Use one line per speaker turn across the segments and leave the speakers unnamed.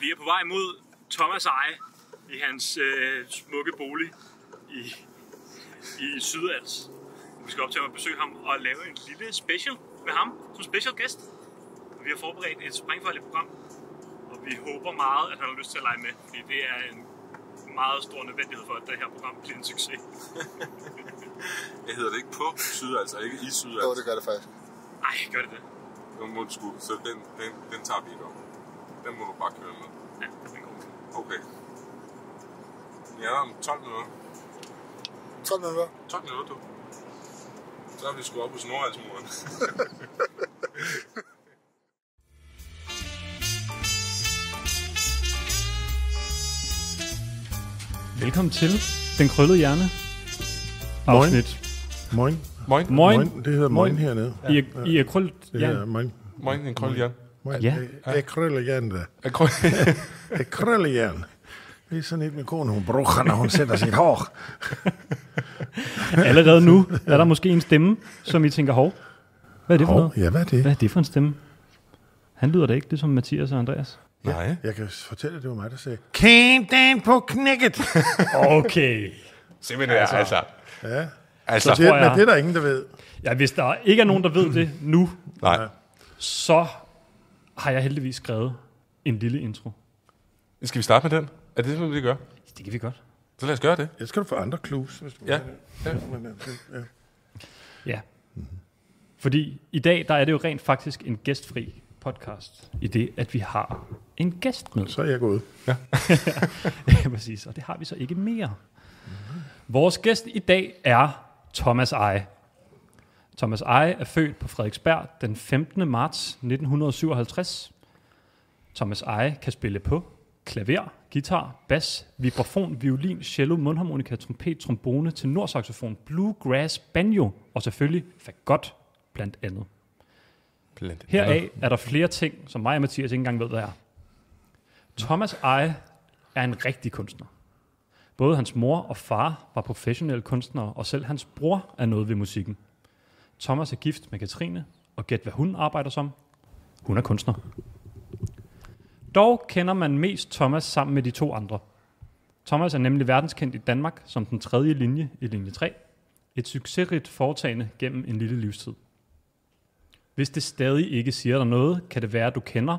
Vi er på vej mod Thomas Eje i hans smukke bolig i Sydals. Vi skal op til at besøge ham og lave en lille special med ham som special guest. Vi har forberedt et sprængfarligt program, og vi håber meget, at han har lyst til at lege med, fordi det er en meget stor nødvendighed for, at det her program bliver en succes.
Jeg hedder det ikke på Sydals, og ikke i Sydals.
Jo, det gør det faktisk.
Nej, gør det det?
Nu må du sgu, så den tager vi ikke om. Den må du bare køre med.
Ja, den går.
Okay. Ja, om 12 minutter.
12 minutter.
12 minutter, du. Så er vi sgu op hos Nordhalsmuren.
Velkommen til Den Krøllede Hjerne. Afsnit.
Moin.
Moin.
Moin. Det hedder moin hernede.
I er krøllet
hjerne. Moin.
Moin, en krøllet hjerne.
Ja.
Jeg krøller hjerne der.
Jeg
Jeg krøller hjerne. Det er sådan et med kone, hun bruger, når hun sætter sit hår.
Allerede nu er der måske en stemme, som I tænker, hov, hvad er det for noget?
Ja, hvad er det?
Hvad er det for en stemme? Han lyder da ikke det som Mathias og Andreas.
Nej.
Jeg kan fortælle, at det var mig, der sagde, Came down på knækket.
Okay.
Simpelthen altså.
Ja.
Altså.
Så det, men det er der ingen, der ved.
Ja, hvis der ikke er nogen, der ved det nu,
Nej.
så har jeg heldigvis skrevet en lille intro.
Skal vi starte med den? Er det sådan, vi gør?
Det kan vi godt.
Så lad os gøre det.
Jeg skal du få andre clues, hvis du
Ja.
ja.
Ja. Fordi i dag, der er det jo rent faktisk en gæstfri podcast, i det, at vi har en gæst med.
Så er jeg gået.
Ja, præcis. Og det har vi så ikke mere. Vores gæst i dag er Thomas Eje. Thomas Eje er født på Frederiksberg den 15. marts 1957. Thomas Eje kan spille på klaver, guitar, bas, vibrafon, violin, cello, mundharmonika, trompet, trombone, tenorsaxofon, bluegrass, banjo og selvfølgelig fagot blandt andet. Heraf er der flere ting, som mig og Mathias ikke engang ved, hvad er. Thomas Eje er en rigtig kunstner. Både hans mor og far var professionelle kunstnere, og selv hans bror er noget ved musikken. Thomas er gift med Katrine, og gæt hvad hun arbejder som. Hun er kunstner. Dog kender man mest Thomas sammen med de to andre. Thomas er nemlig verdenskendt i Danmark som den tredje linje i linje 3. Et succesrigt foretagende gennem en lille livstid. Hvis det stadig ikke siger dig noget, kan det være, at du kender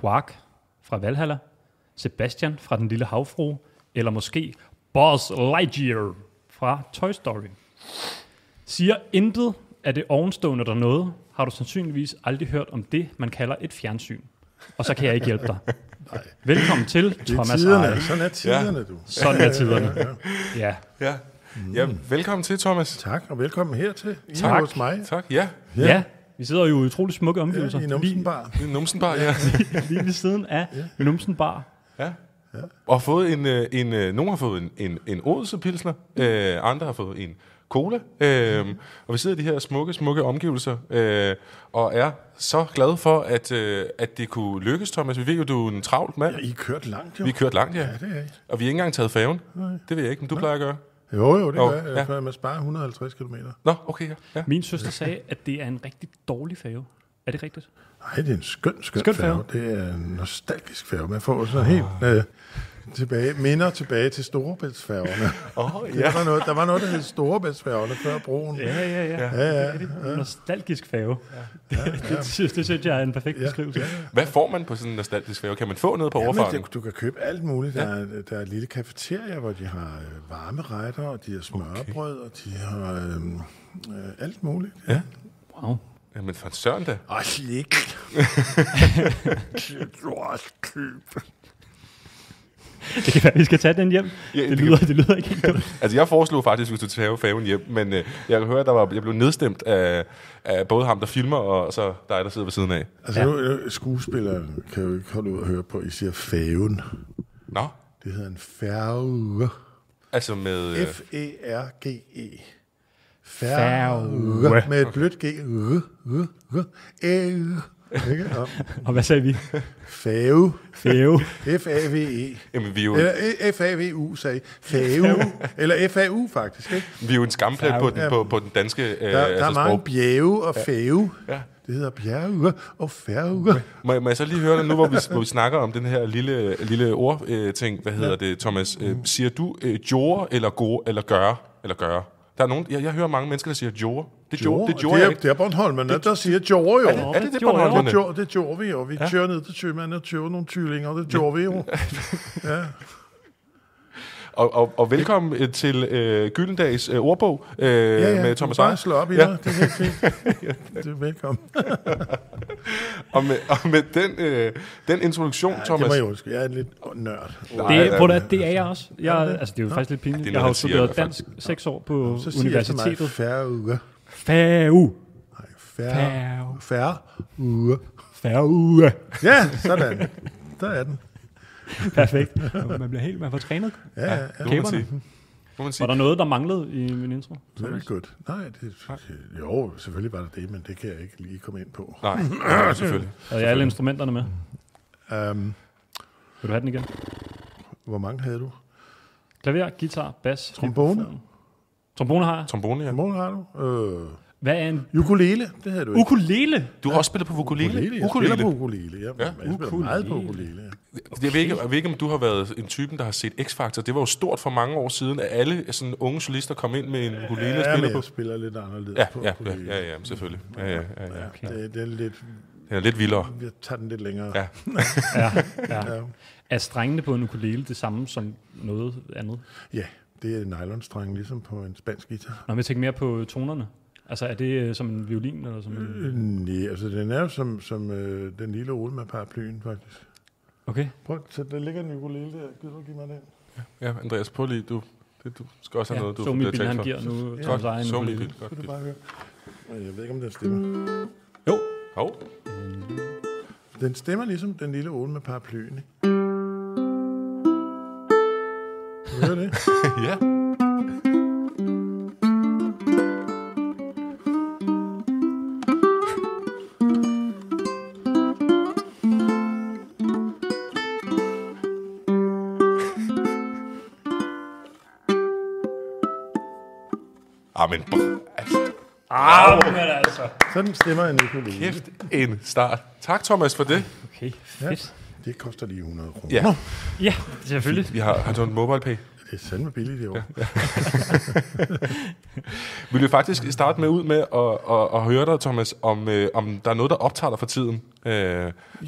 Quark fra Valhalla, Sebastian fra Den Lille Havfrue, eller måske Buzz Lightyear fra Toy Story. Siger intet af det ovenstående der noget, har du sandsynligvis aldrig hørt om det, man kalder et fjernsyn. Og så kan jeg ikke hjælpe dig. Nej. Velkommen til Thomas Eje.
Sådan er tiderne, du.
Sådan er tiderne. Ja.
Ja. Ja, velkommen til, Thomas.
Tak, og velkommen hertil.
Tak.
Hos mig.
Tak, ja.
Ja, vi sidder jo i utrolig smukke omgivelser.
Ja, i Numsenbar.
Numsenbar, ja.
Lige ved siden af Numsenbar.
Ja. Og fået nogen har fået en Odense-pilsner, andre har fået en cola, og vi sidder i de her smukke omgivelser, og er så glade for, at det kunne lykkes, Thomas. Vi ved jo, du er en travlt mand.
Ja, I kørt langt, jo.
Vi kørt langt, ja.
Ja, det er I.
Og vi har ikke engang taget færgen. Nej. Det ved jeg ikke, men du plejer at gøre.
Jo, det gør jeg. Ja. Man sparer 150 km.
Nå, okay, ja.
Min søster sagde, at det er en rigtig dårlig færge. Er det rigtigt?
Nej, det er en skøn færge. Det er en nostalgisk færge. Man får sådan helt tilbage til Storebæltsfærgerne.
Ja.
Der var noget, der hed Storebæltsfærgerne før broen.
Ja. En nostalgisk færge. Ja. Det synes jeg er en perfekt beskrivelse. Ja.
Hvad får man på sådan en nostalgisk færge? Kan man få noget på overfarten?
Du kan købe alt muligt. Der er et lille cafeteria, hvor de har varme retter, og de har smørbrød, og de har alt muligt.
Ja.
Wow.
Jamen for en søren da.
Og slik.
Det kan være, vi skal tage den hjem. Ja, det lyder ikke helt godt.
Altså, jeg foreslog faktisk, hvis du tager færgen hjem, men jeg kan høre, at jeg blev nedstemt af både ham, der filmer, og så dig, der sidder ved siden af.
Altså, nu, skuespillere kan jo ikke holde ud og høre på, I siger færgen.
Nå?
Det hedder en færge.
Altså med...
F-E-R-G-E.
Færge.
Med et blødt G.
Og hvad sagde vi?
Fæve. F-A-V-E.
Jamen, vi er jo...
Eller F-A-V-U, sagde I. Fæve. Eller F-A-U, faktisk. Ikke?
Vi er jo en skamplet på den danske
der er mange bjæve og fæve.
Ja.
Det hedder bjerge og færge.
Må jeg så lige høre dig nu, hvor vi snakker om den her lille ordting. Hvad hedder det, Thomas? Siger du gjorde eller gå eller gøre? Der er nogen, jeg hører mange mennesker, der siger gjorde. Det er
Bornholmerne, der siger gjorde jo.
Er det Bornholmerne?
Det gjorde vi jo. Vi kører ned til Tømanden og kører nogle kyllinger, og det gjorde vi jo. Ja.
Og velkommen til Gyldendags ordbog med Thomas Eje.
Bare slå op i dig. Det er helt fint. Du er velkommen.
og med den introduktion, Thomas...
Det må jeg huske. Jeg er lidt nørd.
Det er jeg også. Altså, det er jo faktisk lidt pinligt. Jeg har jo studeret dansk 6 år på universitetet.
Så færge.
Færge.
Færge. Ja, sådan. Der er den.
Perfekt. Man får trænet.
Ja.
Var der noget, der manglede i min intro?
Very good. Nej, jo, selvfølgelig var der det, men det kan jeg ikke lige komme ind på.
Nej, selvfølgelig.
Havde jeg alle instrumenterne med? Vil du have den igen?
Hvor mange havde du?
Klaver, guitar, bas.
Trombone?
Trombone har jeg.
Trombone har du?
Hvad er en...
Ukulele, det havde du ikke.
Ukulele?
Du har også spillet på ukulele?
Jeg spiller på ukulele, ja. Jeg spiller meget på ukulele, ja.
Jeg ved ikke, om du har været en typen, der har set X-Factor. Det var jo stort for mange år siden, at alle sådan unge solister kom ind med en ukulele og spiller på.
Jeg spiller lidt anderledes på ukulele.
Ja, selvfølgelig. Ja.
Okay. Det er lidt...
Den er lidt vildere.
Jeg tager den lidt længere.
Ja. Er strengene på en ukulele det samme som noget andet?
Ja, det er nylonstreng, ligesom på en spansk guitar.
Når vi tænker mere på tonerne. Altså, er det som en violin, eller som en...
Nej, altså den er jo som den lille Ole med paraplyen, faktisk.
Okay.
Prøv, så der ligger en ukulele der. Gider du give mig den?
Ja, Andreas, prøv lige. Du skal også have noget, du
bliver
talt for.
han giver nu Thomas Eje en ukulele.
Godt, du bare høre. Jeg ved ikke, om den stemmer.
Jo.
Den stemmer ligesom den lille Ole med paraplyen, ikke? Kan du høre det?
Ja. Men
altså.
Sådan stemmer en ukulele.
Kæft en start. Tak, Thomas, for det.
Okay, fedt.
Ja, det koster lige 100 kroner.
Ja, selvfølgelig.
Vi har sådan en MobilePay.
Det er sandt billigt det år. Ja.
Vil vi faktisk starte ud med at høre dig, Thomas, om der er noget, der optager dig for tiden?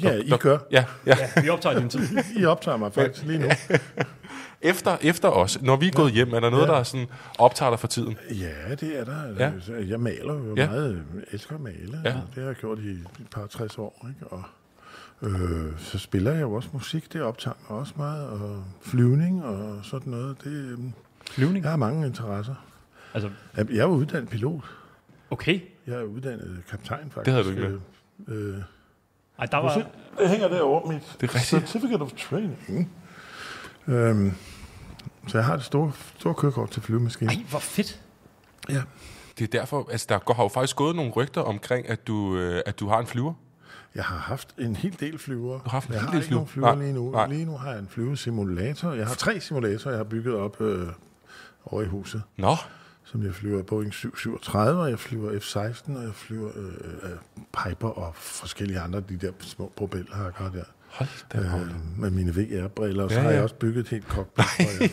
I gør.
Ja,
vi optager din tid.
I optager mig faktisk lige nu.
Efter os, når vi er gået hjem, er der noget, der sådan optager dig for tiden?
Ja, det er der. Ja. Jeg maler jo meget. Jeg elsker at male. Ja. Det har jeg gjort i et par 60 år. Ikke? Og så spiller jeg jo også musik. Det optager mig også meget. Og flyvning og sådan noget.
Flyvning?
Jeg har mange interesser.
Altså,
jeg er uddannet pilot.
Okay.
Jeg er uddannet kaptajn, faktisk.
Det havde du ikke med.
Ej, der var...
Det hænger derovre, mit
det er rigtigt.
Certificate of Training. Så jeg har et stort kørekort til flyvemaskinen.
Ej, hvor fedt.
Ja.
Det er derfor, altså der har jo faktisk gået nogle rygter omkring, at du har en flyver.
Jeg har haft en hel del flyver.
Du har haft en
hel
del
flyver? Nogen
flyver
lige nu.
Nej.
Lige nu har jeg en flyvesimulator. Jeg har 3 simulatorer, jeg har bygget op over i huset.
Nå.
Som jeg flyver Boeing 737, og jeg flyver F-16, og jeg flyver Piper og forskellige andre de der små propellerhakker der.
Hold da
med mine VR-briller, og så har jeg også bygget et helt cockpit,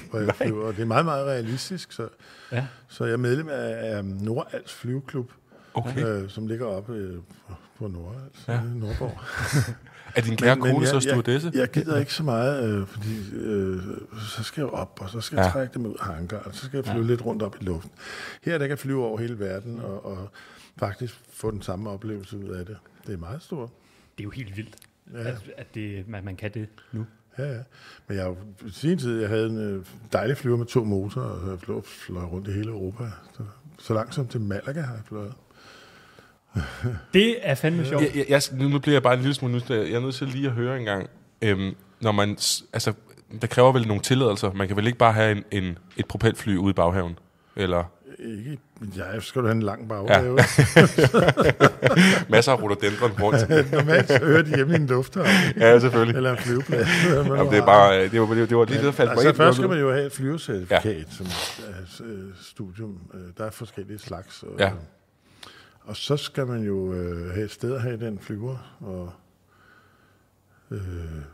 hvor jeg flyver. Og det er meget, meget realistisk, så jeg er medlem af Nordals Flyveklub, som ligger oppe på Nordals, Nordborg.
Er din kære kone så stewardesse?
Jeg gider ikke så meget, fordi så skal jeg op, og så skal jeg trække dem ud af hangar, og så skal jeg flyve lidt rundt op i luften. Her der kan jeg flyve over hele verden, og faktisk få den samme oplevelse ud af det. Det er meget stort.
Det er jo helt vildt, at man kan det nu.
Ja. Men jeg i sin tid, jeg havde en dejlig flyver med 2 motorer, og jeg fløj rundt i hele Europa. Så langt som til Malaga har jeg fløjet.
Det er fandme sjovt.
Nu bliver jeg bare en lille smule jeg er nødt til lige at høre en gang. Når man, altså, der kræver vel nogle tilladelser. Man kan vel ikke bare have et propelfly ude i baghaven? Eller?
Ikke. Ja, skal du have en lang baghave. Ja.
Masser af rhododendron rundt.
Normalt så hører de hjemme i en lufthavn.
Ja, selvfølgelig.
Eller en flyveplads.
Jamen, det var lige det, der faldt på.
Altså først skal man jo have et flyvecertifikat som studium. Der er forskellige slags. Og så skal man jo have et sted at have den flyver, og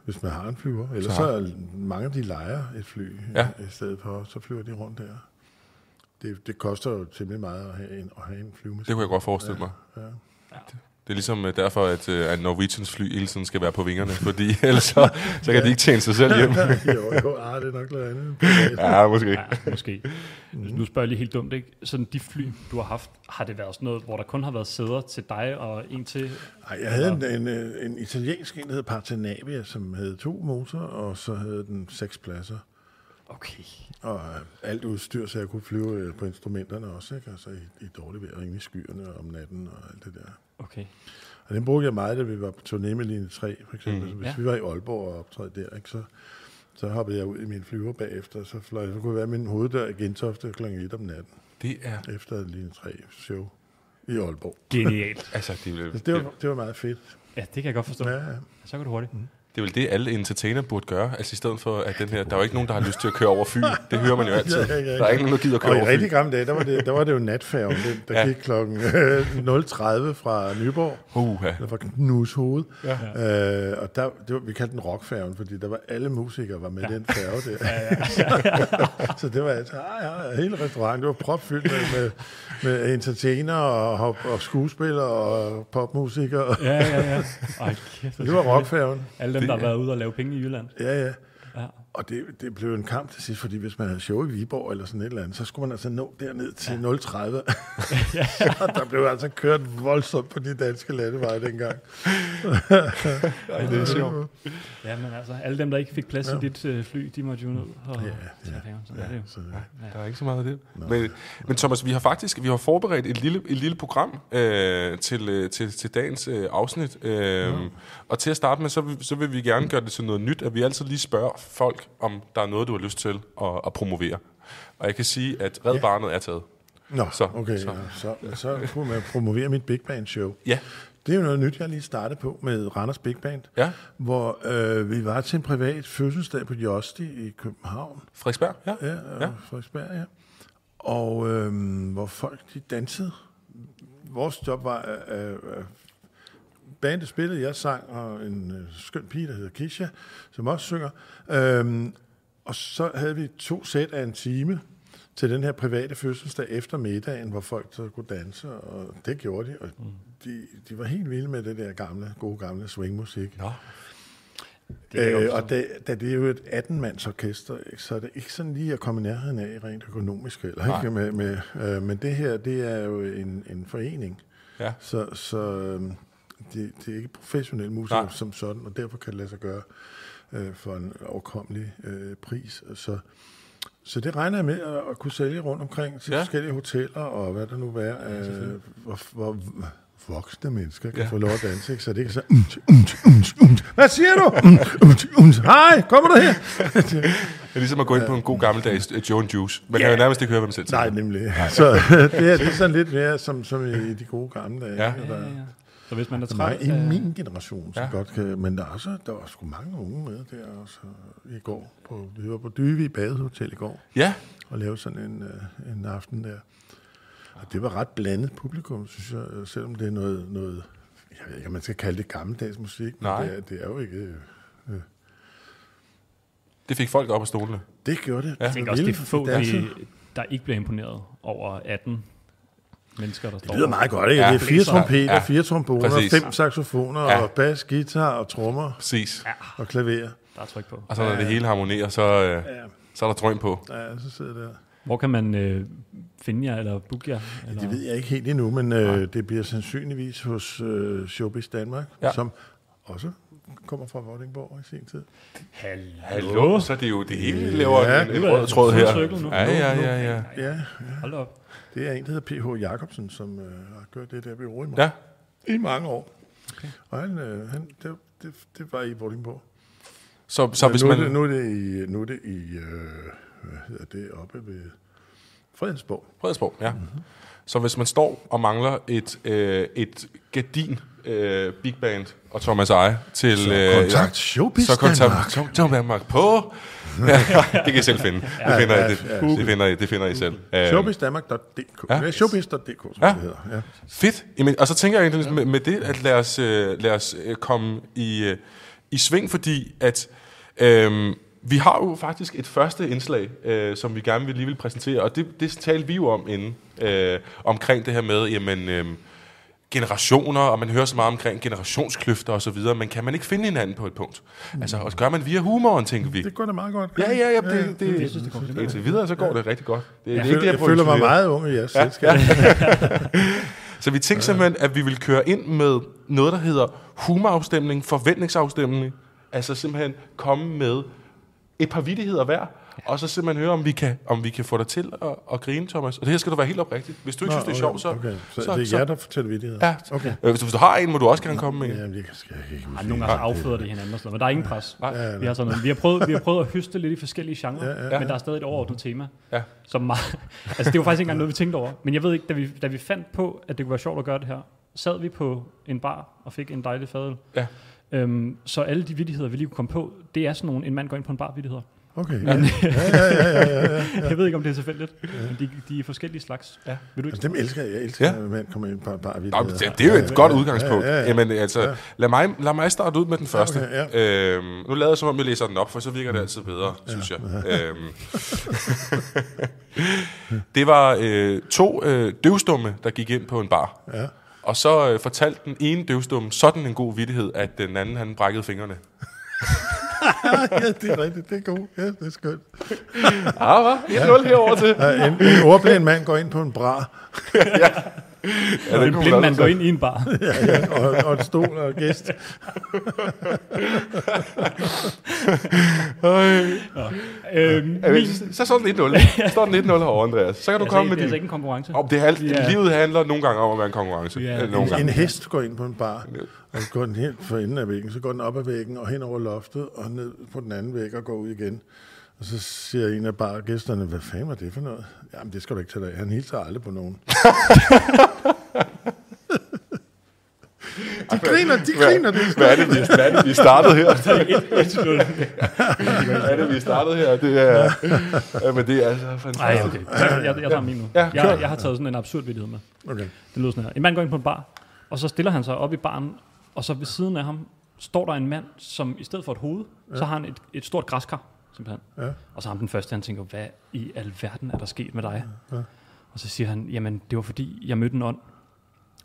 hvis man har en flyver. Ellers så er mange, de lejer et fly i stedet for, så flyver de rundt der. Det koster jo simpelthen meget at have en flyvemaskine.
Det kunne jeg godt forestille mig. Ja. Det er ligesom derfor, at Norwegians fly hele tiden skal være på vingerne, fordi ellers så kan de ikke tjene sig selv hjem.
Jo, det er nok noget andet.
Ja, måske.
Ja, måske. Nu spørger jeg lige helt dumt, ikke? Sådan de fly, du har haft, har det været sådan noget, hvor der kun har været sæder til dig og en til?
Nej, jeg havde en italiensk en, der hed Partenavia, som havde 2 motorer, og så havde den 6 pladser.
Okay.
Og alt udstyr, så jeg kunne flyve på instrumenterne også, ikke? Altså i dårligt vejr, inde i skyerne om natten og alt det der.
Okay.
Og den brugte jeg meget, da vi var på turné med linje 3, for eksempel. Hvis vi var i Aalborg og optrådte der, ikke? Så hoppede jeg ud i min flyver bagefter, så fløj jeg. Så kunne være min hoveddør i Gentofte kl. 1 om natten.
Det er...
Efter linje 3 show i Aalborg.
Genialt.
Altså,
det var meget fedt.
Ja, det kan jeg godt forstå.
Ja.
Så går det hurtigt.
Det er vel det, alle entertainer burde gøre. Altså i stedet for, at den her... Der er jo ikke nogen, der har lyst til at køre over Fyn. Det hører man jo altid. Ja. Der er ikke nogen, der gider at køre over Fyn.
Og i rigtig gamle dage, der var det jo natfærgen. Der gik klokken 0:30 fra Nyborg. Eller fra Knus Hoved. Ja. Og vi kaldte den rockfærgen, fordi der var alle musikere var med den færge der. Så det var altså... hele restauranten, det var propfyldt med entertainer og skuespillere og popmusikere.
Ja. Ej, kæft,
det var rockfærgen.
Alle dem, der har været ude og lave penge i Jylland.
Ja. Og det blev en kamp til sidst, fordi hvis man havde show i Viborg eller sådan et eller andet, så skulle man altså nå derned til 0:30. Og der blev altså kørt voldsomt på de danske landeveje dengang.
Ej, det er sjovt.
Ja, men altså, alle dem, der ikke fik plads i dit fly, de måtte jo ned og tage færgen. Sådan er det jo.
Der er ikke så meget af det. Men Thomas, vi har forberedt et lille program til dagens afsnit. Og til at starte med, så vil vi gerne gøre det til noget nyt, at vi altid lige spørger folk, om der er noget, du har lyst til at promovere. Og jeg kan sige, at Red Barnet er taget.
Nå, okay. Så kunne man promovere mit Big Band show.
Ja.
Det er jo noget nyt, jeg lige startede på med Randers Big Band, hvor vi var til en privat fødselsdag på Josti i København.
Frederiksberg, ja.
Frederiksberg, ja. Og hvor folk, de dansede. Vores job var... bandet spillede, jeg sang, og en skøn pige, der hedder Kisha, som også synger. Og så havde vi 2 sæt af en time til den her private fødselsdag efter middagen, hvor folk så kunne danse, og det gjorde de. Og de var helt vilde med det der gode gamle swingmusik.
Nå.
Og da det er jo et 18-mands orkester, så er det ikke sådan lige at komme i nærheden af rent økonomisk. Eller, ikke? Men det her, det er jo en forening.
Ja.
Så det er ikke professionelle musikere som sådan, og derfor kan det lade sig gøre for en overkommelig pris. Så det regner jeg med at kunne sælge rundt omkring til forskellige hoteller, og hvad der nu er, hvor voksne mennesker kan få lov at danse, ikke? Så det ikke så... Hvad siger du? Hej, kommer du her?
Det er ligesom at gå ind på en god gammeldags Joe and Juice. Man kan jo nærmest ikke høre, hvad man selv siger.
Nej, nemlig. Så det er sådan lidt mere som i de gode gamle dage.
Ja. Så hvis man er træt...
I min generation, så godt kan... Men der var sgu mange unge med der også i går. Vi var på Dyvig Badehotel i går.
Ja.
Og lavede sådan en aften der. Og det var ret blandet publikum, synes jeg, selvom det er noget jeg ved ikke, om man skal kalde det gammeldags musik.
Nej.
Det er jo ikke...
Det fik folk op af stolene.
Det gjorde det.
Jeg tænker også, det er få, der ikke bliver imponeret over 18 mennesker, der står.
Det lyder meget godt, ikke? Ja, det er 4 trompeter, 4 tromboner, 5 saxofoner, og bas, guitar og trommer.
Præcis.
Og klaver.
Der er tryk på.
Og så når det hele harmonerer, så er der drøm på.
Ja, så sidder der.
Hvor kan man finde jer eller booke jer? Eller?
Det ved jeg ikke helt endnu, men det bliver sandsynligvis hos Showbiz Danmark, som også kommer fra Vordingborg i sin tid.
Hallo? Så det er jo det hele, laver en rød tråd her.
Ja.
Hold op.
Det er en, der hedder P.H. Jacobsen, som har gjort det der bureau i mig i mange år. Okay. Og det var i Vordingborg.
Så hvis man...
Nu er det i hvad hedder det, oppe ved Fredensborg,
ja. Mm-hmm. Så hvis man står og mangler et gedin big band og Thomas Eje til...
Så kontakt Showbiz Danmark.
Danmark på det kan I selv finde. Det finder I selv.
Showbizdanmark.dk. Showbiz.dk, som det hedder. Ja.
Fedt. Jamen, og så tænker jeg egentlig med det, at lad os komme i sving, fordi at vi har jo faktisk et første indslag, som vi gerne lige vil præsentere, og det talte vi jo om inden, omkring det her med, jamen, generationer, og man hører så meget omkring generationskløfter og så videre, men kan man ikke finde hinanden på et punkt? Altså, og gør man via humoren, tænker vi.
Det går da meget godt.
Ja, det synes, det går indtil videre, så går det rigtig godt.
Jeg føler mig meget ung i jeres selskab.
Så vi tænkte simpelthen, at vi vil køre ind med noget, der hedder humorafstemning, forventningsafstemning, altså simpelthen komme med et par vittigheder hver, og så simpelthen høre, om vi kan få dig til at grine, Thomas. Og det her skal du være helt oprigtigt. Hvis du ikke synes, det er sjovt, så...
Okay. Så det er jer, der fortæller vittigheder?
Ja. Okay. Hvis du har en, må du også gerne komme med en.
Ja, det skal jeg ikke.
Nogle gange afføder det hinanden, men der er ingen pres. Vi har prøvet at høste lidt i forskellige genrer, men der er stadig et overordnet tema.
Ja.
Som meget, altså, det var faktisk ikke engang noget, vi tænkte over. Men jeg ved ikke, da vi fandt på, at det kunne være sjovt at gøre det her, sad vi på en bar og fik en dejlig fadøl. Ja. Så alle de vittigheder, vi lige kunne komme på, det er sådan nogle, en mand går ind på en bar vittigheder.
Okay.
Men, jeg ved ikke, om det er tilfældigt. Men de er forskellige slags. Ja. Vil du ikke?
Altså, dem elsker jeg. Jeg elsker, at man kommer ind på en bar vittigheder.
Det er jo et godt udgangspunkt. Jamen, altså, lad mig starte ud med den første. Okay, nu lader jeg som om, jeg læser den op, for så virker det altid bedre, synes jeg. Det var 2 døvstumme, der gik ind på en bar. Ja. Og så fortalte den ene døvstumme sådan en god vittighed, at den anden, han brækkede fingrene.
Ja, det er rigtigt. Det er godt. Ja, det er skønt.
Hvad? 1-0 herovre til.
En ordblind mand går ind på en bar.
Ja, en blind mand går ind i en bar.
Og en stol og gæst.
Så står den 1-0. Står den 1-0 herovre, Andreas. Så kan du komme med
det. Det er ikke en konkurrence.
Livet handler nogle gange om at være en konkurrence.
En hest går ind på en bar, og går den helt for enden af væggen. Så går den op ad væggen og hen over loftet og ned på den anden væg og går ud igen. Og så siger en af bargæsterne, hvad fanden var det for noget? Jamen, det skal du ikke tage af. Han hilser aldrig på nogen. De griner.
Hvad er det, vi startede her? Hvad er det, vi startede her? Det er, men det er altså fantastisk.
Okay. Jeg tager min nu. Jeg har taget sådan en absurd vittighed med. Okay. Det lyder sådan her. En mand går ind på en bar, og så stiller han sig op i baren, og så ved siden af ham står der en mand, som i stedet for et hoved, så har han et stort græskar. Simpelthen. Ja. Og så ham den første, han tænker, hvad i alverden er der sket med dig? Ja. Og så siger han, jamen det var fordi, jeg mødte en ånd,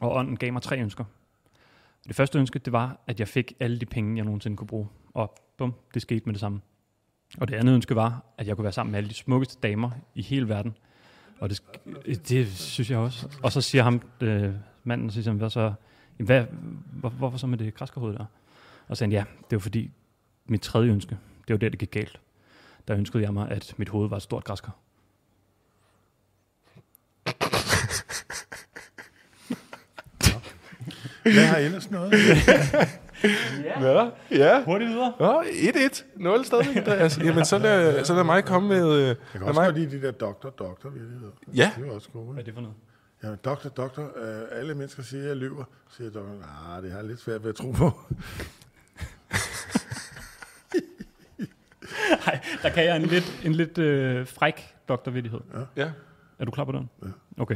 og ånden gav mig 3 ønsker. Det første ønske, det var, at jeg fik alle de penge, jeg nogensinde kunne bruge. Og bum, det skete med det samme. Og det andet ønske var, at jeg kunne være sammen med alle de smukkeste damer i hele verden. Og det synes jeg også. Og så siger ham, manden, så siger han, hvorfor så med det græskerhoved der? Og så sagde han, ja, det var fordi, mit tredje ønske, det var det gik galt. Der ønskede jeg mig, at mit hoved var et stort græskar.
Jeg har ellers noget.
Ja.
Hurtigt videre.
1-1. 0 stadig, Andreas. Jamen, så lad mig komme med...
Jeg kan også godt lide de der doktor.
Ja.
Det er også gode.
Hvad er det for noget?
Ja, doktor. Alle mennesker siger, at jeg lyver. Siger doktoren, det har jeg lidt svært ved at tro på.
Nej, der kan jeg en lidt fræk doktorvittighed.
Ja.
Er du klar på den? Ja. Okay.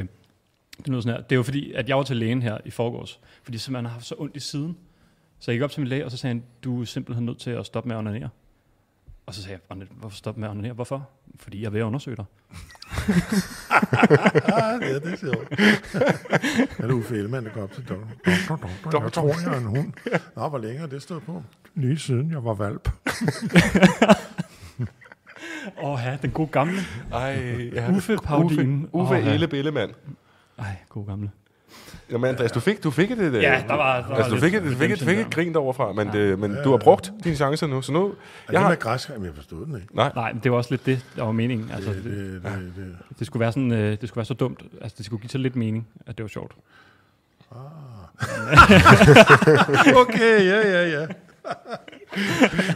Det er noget sådan her. Det er jo fordi, at jeg var til lægen her i forgårs, fordi simpelthen har haft så ondt i siden. Så jeg gik op til min læge, og så sagde han, du er simpelthen nødt til at stoppe med at onanere. Og så sagde jeg, hvorfor stoppe med at onanere? Hvorfor? Fordi jeg vil undersøge dig.
Ja, det er sjovt. Er det Uffe Ellemann, der går op til doktor? Jeg tror, jeg er en hund. Nå, hvor længe det stod på? Lige siden jeg var valp.
Den gode gamle. Uffe-paudien.
Uffe Ellemann.
God gamle.
Jamen, Andreas, du fik det.
Ja, der var
du fik et grin deroverfra, men du har brugt dine chancer nu, så nu...
Det med græskar, jeg forstod den ikke.
Nej, det var også lidt det, der var meningen. Altså, det skulle være sådan, det skulle være så dumt. Altså, det skulle give så lidt mening, at det var sjovt.
Okay, ja.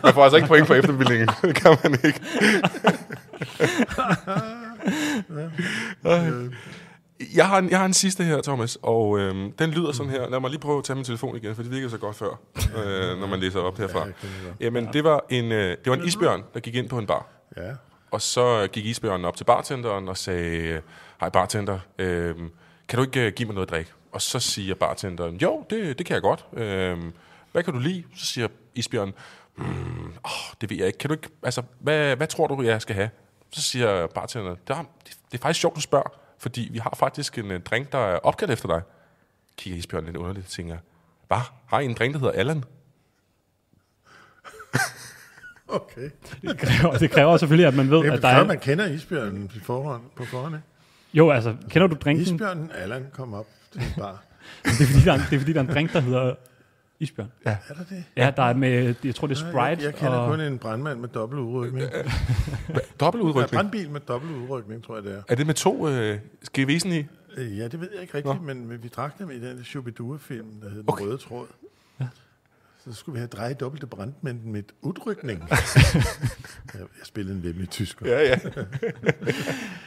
Man får altså ikke point for efterbildningen. Det kan man ikke. Jeg har en sidste her, Thomas, og den lyder sådan her. Lad mig lige prøve at tage min telefon igen, for det virkede så godt før, når man læser op herfra. Jamen, det var en isbjørn, der gik ind på en bar.
Ja.
Og så gik isbjørnen op til bartenderen og sagde, hej bartender, kan du ikke give mig noget drik? Og så siger bartenderen, jo, det kan jeg godt. Hvad kan du lide? Så siger isbjørnen, det ved jeg ikke. Kan du ikke, altså, hvad tror du, jeg skal have? Så siger bartenderen, det er faktisk sjovt, du spørger, fordi vi har faktisk en drink, der er opkaldt efter dig. Kigger isbjørnen lidt underligt og tænker, hvad? Har I en drink, der hedder Allan?
Okay.
Det kræver selvfølgelig, at man ved, at der er...
man kender isbjørnen på forhånd, ikke?
Jo, altså, kender du drinken?
Isbjørnen Allan kom op til en bar.
det er fordi, der er en drink, der hedder isbjørn.
Ja.
Er der det?
Ja, der er med, jeg tror, det er Sprite.
Jeg kender kun en brandmand med dobbelt udrykning.
Dobbelt udrykning?
Ja, brandbil med dobbelt udrykning, tror jeg, det er.
Er det med 2 skevisen i?
Ja, det ved jeg ikke rigtigt, men vi drak dem i den Shubidua-film, der hed Den Røde Tråd. Ja. Så skulle vi have drejet dobbelte brandmænd med udrykning. Jeg spillede en vemmelig tysker.
Ja.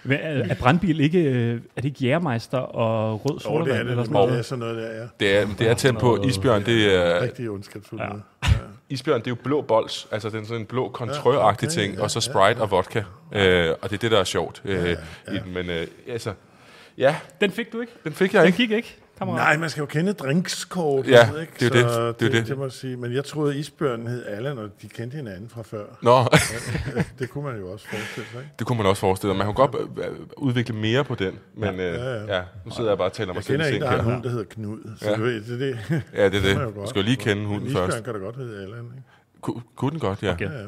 Men er brandbil ikke, er det ikke Jægermeister og rød sodavand?
Det er det,
eller sådan noget?
det er sådan noget, der er.
Det er tæt på isbjørn. Det er
rigtig ondskabsfuldt. Ja.
Isbjørn, det er jo blå bols, altså den sådan en blå kontrør-agtig ting, og så Sprite og vodka. Og det er det, der er sjovt. Men altså, ja.
Den fik du ikke?
Den fik jeg
den
ikke.
Gik ikke?
Nej, man skal jo kende drinkskort.
Ja,
ikke?
det er det.
Må jeg sige. Men jeg troede, isbjørnen hed Allan, og de kendte hinanden fra før.
Nå.
Det kunne man jo også forestille sig, ikke?
Det kunne man også forestille sig. Man kunne godt udvikle mere på den, men nu sidder jeg bare og taler mig selv.
Jeg kender en, der har en hund, der hedder Knud. Så du ved, det.
Ja, det er det. Du skal jo lige kende hunden først.
Isbjørn kan da godt hedde Allan, ikke?
Kunne den godt, ja.
Okay.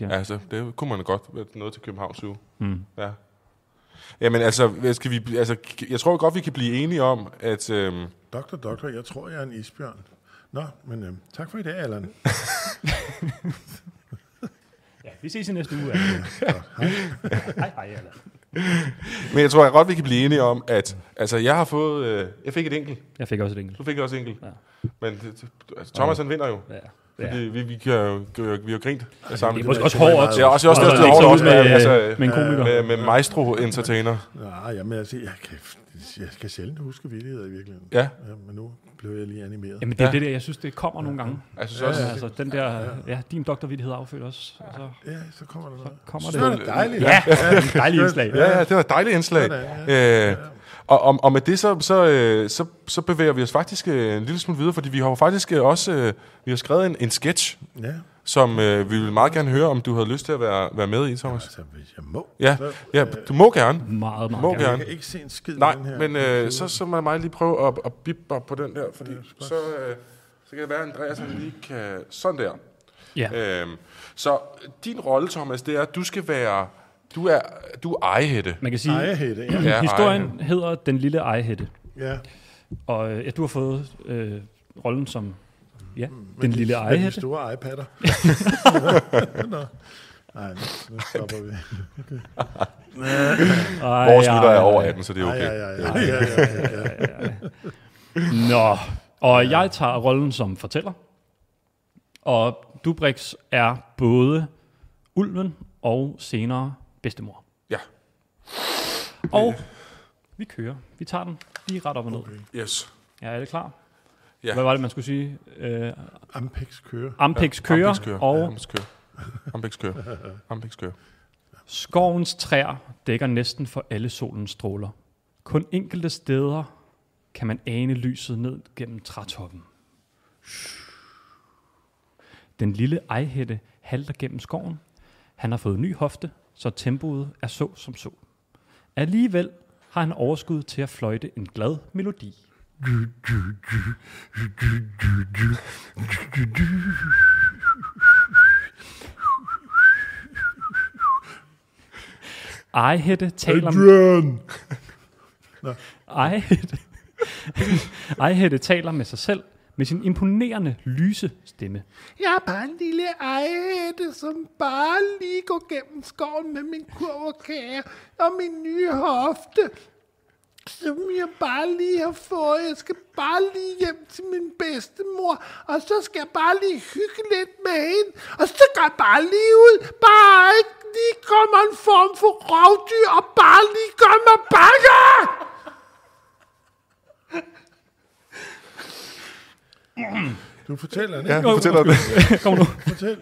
Ja, altså, det kunne man godt. Noget til Københavns Zoo. Ja. Jamen altså, jeg tror godt, vi kan blive enige om, at...
Doktor, jeg tror, jeg er en isbjørn. Nå, men tak for i dag, Allan.
Ja, vi ses i næste uge. Hej, Allan.
Men jeg tror godt, vi kan blive enige om, at altså, jeg fik et enkelt.
Jeg fik også et enkelt.
Du fik også et enkelt.
Ja.
Men Thomas, han vinder jo.
Ja.
Fordi vi har jo grint sammen.
Det er måske også hårdt.
Det er også hårdt
med en komiker.
Med maestro-entertainer.
Nej, jamen, jeg kan sjældent huske vittigheder i virkeligheden.
Ja.
Men nu blev jeg lige animeret.
Jamen, det er det der, jeg synes, det kommer nogle gange.
Jeg synes også,
altså, den der, din doktorvittighed affødt også.
Så kommer der noget.
Så kommer
det. Det var dejligt.
Ja, det er dejligt indslag.
Ja, det var et dejligt indslag. Og med det, så bevæger vi os faktisk en lille smule videre, fordi vi har jo faktisk også vi har skrevet en sketch, som vi vil meget gerne høre, om du havde lyst til at være med i, Thomas.
Altså, hvis jeg må.
Ja, du må gerne.
Meget
gerne. Jeg kan ikke se en skid.
Nej,
den her.
men så må jeg meget lige prøve at bippe på den der, fordi så kan det være, at Andreas lige kan... Sådan der.
Ja.
Så din rolle, Thomas, det er, at du skal være... Du er ejehætte.
Man kan sige,
ejehætte,
ja. Historien hedder Den Lille Ejehætte.
Ja.
Og du har fået rollen som den lille ejehætte.
Med de store iPad'er. Nej, nu stopper vi.
Vores lytter er over 18, så det er okay.
Ja.
Nå, og jeg tager rollen som fortæller. Og Dubrix er både ulven og senere bedstemor.
Ja.
Og vi kører. Vi tager den lige ret op og ned.
Okay. Yes.
Ja, er det klar?
Ja.
Hvad var det, man skulle sige?
Ampex kører.
Ampex kører. Og
Ampex kører.
Skovens træer dækker næsten for alle solens stråler. Kun enkelte steder kan man ane lyset ned gennem trætoppen. Den lille ejhætte halter gennem skoven. Han har fået ny hofte, så tempoet er så som så. Alligevel har han overskud til at fløjte en glad melodi. Ejhætte taler med sig selv med sin imponerende lyse stemme.
Jeg er bare en lille ejehætte, som bare lige går gennem skoven med min kurvekage og min nye hofte, som jeg bare lige har fået. Jeg skal bare lige hjem til min bedstemor, og så skal jeg bare lige hygge lidt med hende, og så går jeg bare lige ud, bare ikke lige kommer en form for rovdyr, og bare lige gør mig bange! Du fortæller det.
Ja, du fortæller det.
Kom nu.
Fortæl.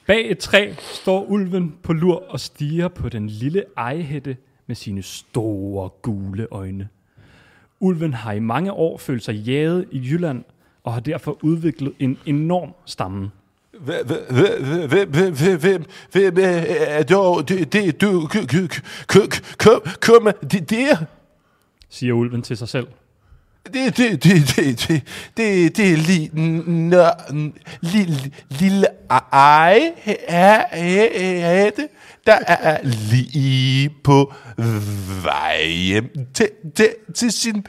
Bag et træ står ulven på lur og stiger på den lille ejehætte med sine store gule øjne. Ulven har i mange år følt sig jaget i Jylland og har derfor udviklet en enorm stamme.
Hvem er du? Kom der,
Siger ulven til sig selv.
det er lille ejehætte, der er lige på vej hjem til sin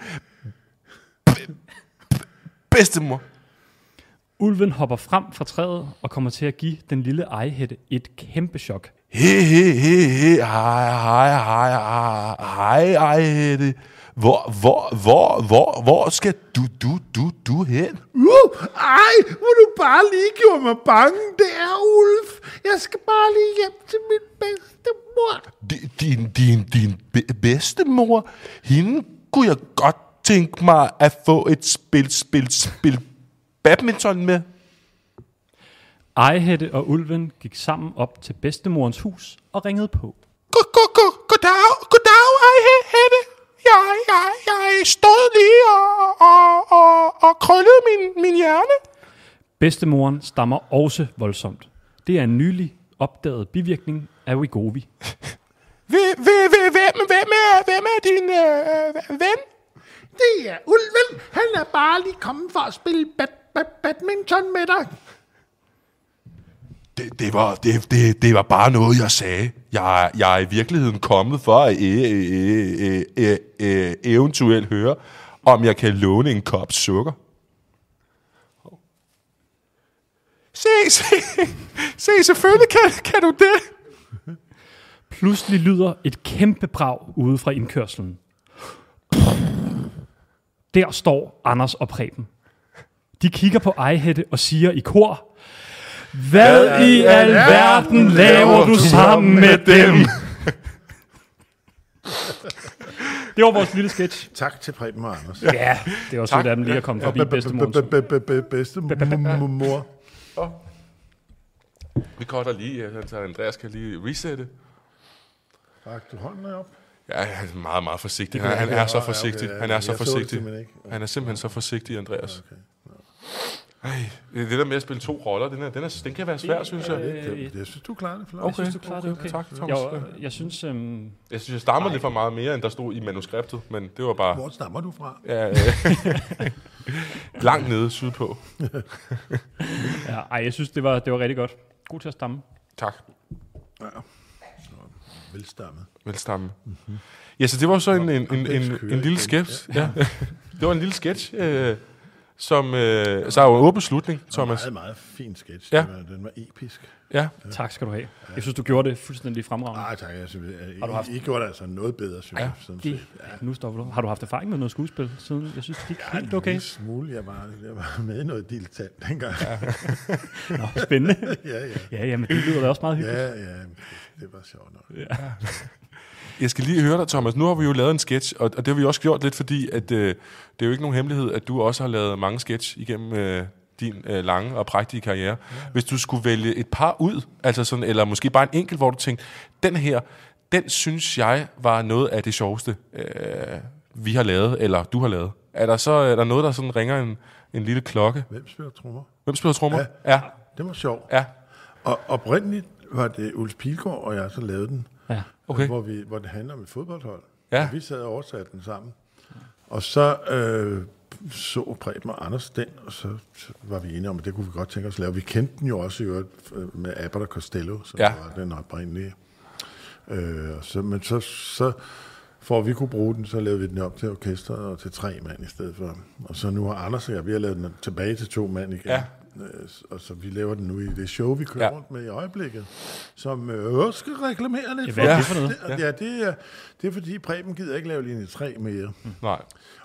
bedstemor.
Ulven hopper frem fra træet og kommer til at give den lille ejehætte et kæmpe chok.
Hej, ejehætte. Hvor skal du hen?
Hvor du bare lige gjorde mig bange. Det er Ulf. Jeg skal bare lige hjem til min bedstemor.
Din bedstemor? Hende kunne jeg godt tænke mig at få et spil badminton med.
Ejehætte og ulven gik sammen op til bedstemorens hus og ringede på.
Goddag, ejehætte. Jeg stod lige og krøllede min hjerne.
Bedstemoren stammer også voldsomt. Det er en nylig opdaget bivirkning af Wegovy.
Hvem er din ven?
Det er Ulven. Han er bare lige kommet for at spille badminton med dig.
Det var bare noget, jeg sagde. Jeg er i virkeligheden kommet for at eventuelt høre, om jeg kan låne en kop sukker. Se, selvfølgelig kan du det.
Pludselig lyder et kæmpe brag ude fra indkørslen. Der står Anders og Preben. De kigger på Ejehætte og siger i kor: Hvad i alverden laver du sammen med dem? Det var vores lille sketch.
Tak til Preben og Anders.
Ja, det var sødt af dem lige at komme forbi bedstemorens.
Bedstemor.
Vi cutter lige, så Andreas kan lige resette.
Rak du hånden op?
Ja, han er meget, meget forsigtig. Han er så forsigtig. Han er så forsigtig. Han er simpelthen så forsigtig, Andreas. Ej, det der med at spille 2 roller, den kan være svær, synes jeg.
Jeg synes, du klarer det flot.
Okay, jeg synes, du klarer det okay.
Tak, Thomas.
Jeg synes...
Jeg stammer lidt for meget mere, end der stod i manuskriptet, men det var bare...
Hvor stammer du fra?
Ja, langt nede sydpå.
jeg synes, det var rigtig godt. God til at stamme.
Tak.
Ja.
Velstammet. Mm-hmm. Ja, så det var så en lille sketch. Ja. Det var en lille sketch, som så er jo en åben slutning, Thomas.
Det var en meget, meget fin sketch.
Ja.
Den var episk.
Ja.
Tak skal du have. Jeg synes, du gjorde det fuldstændig fremragende.
Nej, tak. I gjorde det altså noget bedre, synes jeg.
Nu stopper du. Har du haft erfaring med noget skuespil siden? Jeg synes, det gik helt okay.
En smule. Jeg var med i noget dilettant dengang. Ja.
Nå, spændende.
Ja,
men det lyder da også meget hyggeligt.
Ja, det var sjovt nok.
Ja.
Jeg skal lige høre dig, Thomas. Nu har vi jo lavet en sketch, og det har vi også gjort lidt, fordi at, det er jo ikke nogen hemmelighed, at du også har lavet mange sketch igennem din lange og prægtige karriere. Ja. Hvis du skulle vælge et par ud, altså sådan, eller måske bare en enkelt, hvor du tænkte, den her, den synes jeg var noget af det sjoveste, vi har lavet, eller du har lavet. Er der noget, der sådan ringer en lille klokke?
Hvem spiller
trommer?
Ja. Det var sjovt.
Ja.
Og oprindeligt var det Ulf Pilgaard og jeg, så lavede den.
Ja.
Okay.
Hvor det handler om et fodboldhold.
Ja.
Og vi sad og oversatte den sammen. Og så så Preben og Anders den, og så var vi enige om, at det kunne vi godt tænke os at lave. Vi kendte den jo også i øvrigt med Abbott og Costello, som var den oprindelige. Men så for at vi kunne bruge den, så lavede vi den op til orkestret og til 3 mand i stedet for. Og så nu har Anders og jeg, vi har lavet den tilbage til 2 mand igen. Ja. Og så vi laver den nu i det show, vi kører rundt med i øjeblikket, som også skal reklamere lidt.
Hvad er det for noget?
Det er fordi Preben gider ikke lave linje 3 mere.
Nej.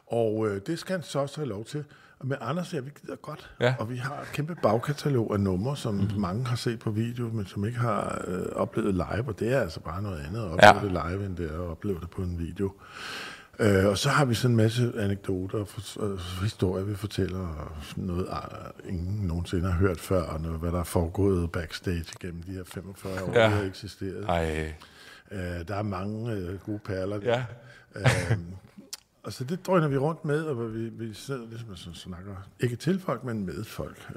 Og det skal han så også have lov til. Og med Anders og jeg, vi gider godt.
Ja.
Og vi har et kæmpe bagkatalog af numre, som mange har set på video, men som ikke har oplevet live. Og det er altså bare noget andet at opleve det live, end det er at opleve det på en video. Og så har vi sådan en masse anekdoter og historier, vi fortæller, og noget, ingen nogensinde har hørt før, og noget, hvad der er foregået backstage gennem de her 45 år, der har eksisteret. Der er mange gode perler.
Ja.
Og så det drøner vi rundt med, og vi sidder ligesom så snakker, ikke til folk, men med folk.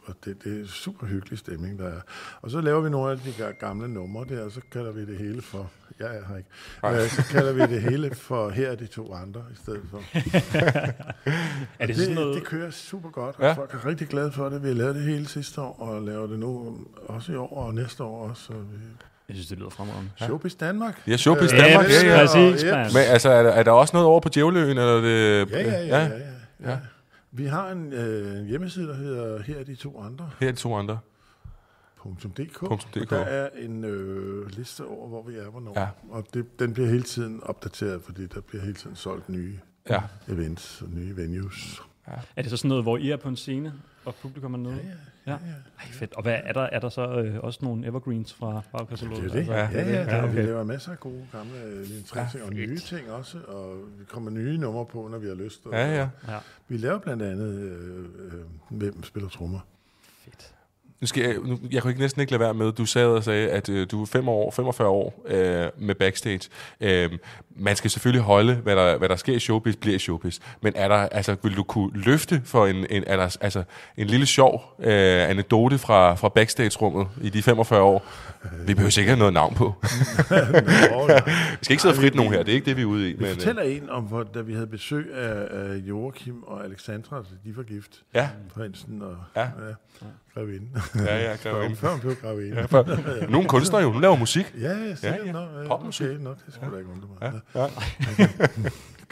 Og det er super hyggelig stemning, der er. Og så laver vi nogle af de gamle numre der, og så kalder vi det hele for... Jeg er her ikke. Så kalder vi det hele for Her er de to andre, i stedet for.
Er det sådan noget?
Det kører super godt, og folk er rigtig glade for det. Vi har lavet det hele sidste år, og laver det nu også i år, og næste år også.
Jeg synes, det lyder fremragende.
Showbiz Danmark.
Ja, Showbiz Danmark.
Præcis,
men altså, er der også noget over på Djævleøen? Eller det?
Ja. Vi har en hjemmeside, der hedder Her er de to andre.
Her er de to andre.
.dk. Der er en liste over, hvor vi er, hvornår. Ja. Og den bliver hele tiden opdateret, fordi der bliver hele tiden solgt nye events og nye venues.
Ja. Er det så sådan noget, hvor I er på en scene, og publikum er nede? Ja. Ej, fedt. Og hvad er der så også nogle evergreens fra bagkataloget?
Det er det. Ja. Vi laver masser af gode gamle ting og nye ting også, og vi kommer nye numre på, når vi har lyst.
Ja.
Vi laver blandt andet Hvem spiller trommer.
Fedt.
Jeg kunne næsten ikke lade være med, du sagde, at du er 45 år med backstage. Man skal selvfølgelig holde, hvad der sker i showbiz, bliver i showbiz. Men vil du kunne løfte for en lille sjov anekdote fra backstage-rummet i de 45 år? Vi behøver sikkert have noget navn på. Vi skal ikke sidde frit nogen her, det er ikke det, vi er ude i.
Vi fortæller en om, da vi havde besøg af Joachim og Alexandra, altså de var gift.
Ja.
Prinsen og grevinden.
Ja, grevinden.
Før hun blev grevinden.
Nogle kunstnere jo, laver musik.
Ja, sikkert.
Ja. Popmusik.
Okay, det skulle da ikke undre mig.
Ja.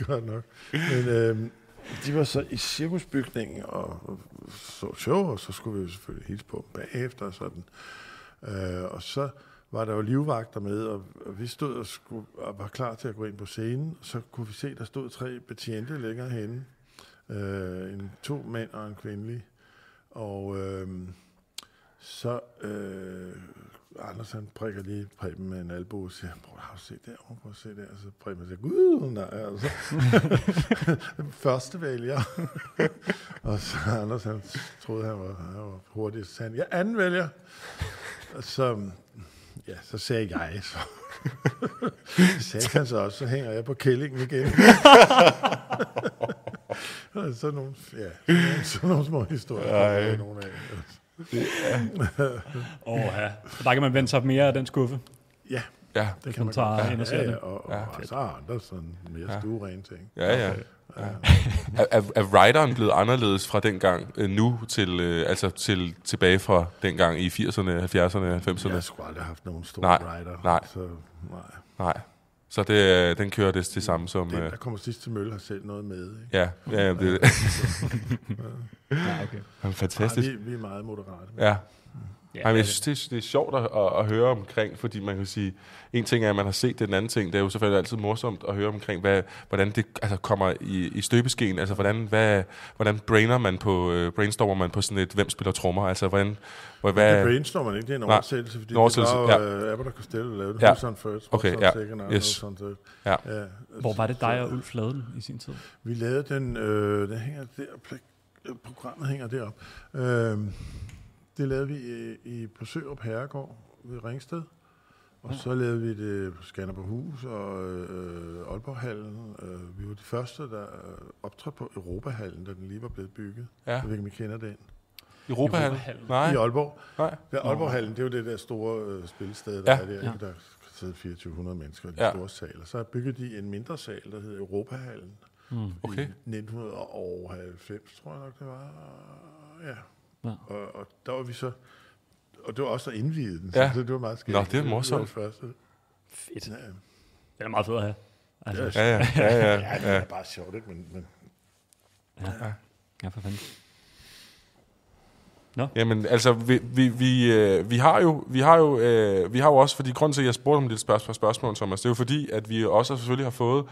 Godt nok. Men de var så i cirkusbygningen og så show, og så skulle vi selvfølgelig hilse på dem bagefter og sådan. Og så var der jo livvagter med, og vi stod og var klar til at gå ind på scenen. Så kunne vi se, der stod 3 betjente længere henne. 2 mænd og en kvindelig. Og så Anders han prikker lige Preben med en albue og siger, prøv at se derovre, prøv at se der. Og så Preben siger, gud, nej, altså. Første vælger. Og så Anders han troede, han var hurtig. Så sagde han, ja, anden vælger. Og så sagde jeg så. Det sagde han så også, så hænger jeg på kællingen igen. Sådan nogle små historier. Nogle af
der kan man vende sig mere af den skuffe.
Ja,
det kan man tage ind og se det.
Og så er andre sådan mere stuerene ting.
Ja. Er writeren blevet anderledes fra dengang nu til tilbage fra dengang i 80'erne, 70'erne, 90'erne?
Jeg har sgu aldrig haft nogen stor writer.
Nej. Så den kører det samme som...
Der kommer sidst til Mølle har selv noget med. Ikke?
Ja, det
okay.
Fantastisk.
Vi er meget moderate.
Ja. Jeg synes, det er sjovt at høre omkring, fordi man kan sige, en ting er, at man har set det, den anden ting, det er jo selvfølgelig altid morsomt at høre omkring, hvordan det kommer i støbeskeen, altså hvordan brainstormer man på sådan et, hvem spiller trommer, altså
det brainstormer man ikke, det er en oversættelse, fordi det var Abbott og Costello, der lavede det, Who's on First, Who's on Second, and Who's on Third.
Hvor var det dig og Ulf lavede den i sin tid?
Vi lavede den, den hænger der, programmet hænger deroppe. Det lavede vi på Sørup Herregård ved Ringsted. Og så lavede vi det på Skanderborghus og Aalborghallen. Vi var de første, der optrådte på Europahallen, da den lige var blevet bygget.
Ja.
Jeg ved ikke, om I kender den.
Europahallen? Nej.
I Aalborg.
Nej.
Aalborghallen, det er jo det der store spillested, der er der. Der kan sidde 2400 mennesker i de store saler. Så byggede de en mindre sal, der hedder Europahallen.
Okay.
I 1990, tror jeg nok, det var. Ja. Og der var vi så, og det var også der indvidede den, så det var meget skægt.
Nå, det er morsomt.
Fedt. Ja. Det er meget fedt at have. Altså.
Ja,
det er bare sjovt, ikke? Men
ja, for fanden.
Jamen, altså, vi har jo også, fordi grunden til, at jeg spurgte om dit spørgsmål, Thomas, det er jo fordi, at vi også selvfølgelig har fået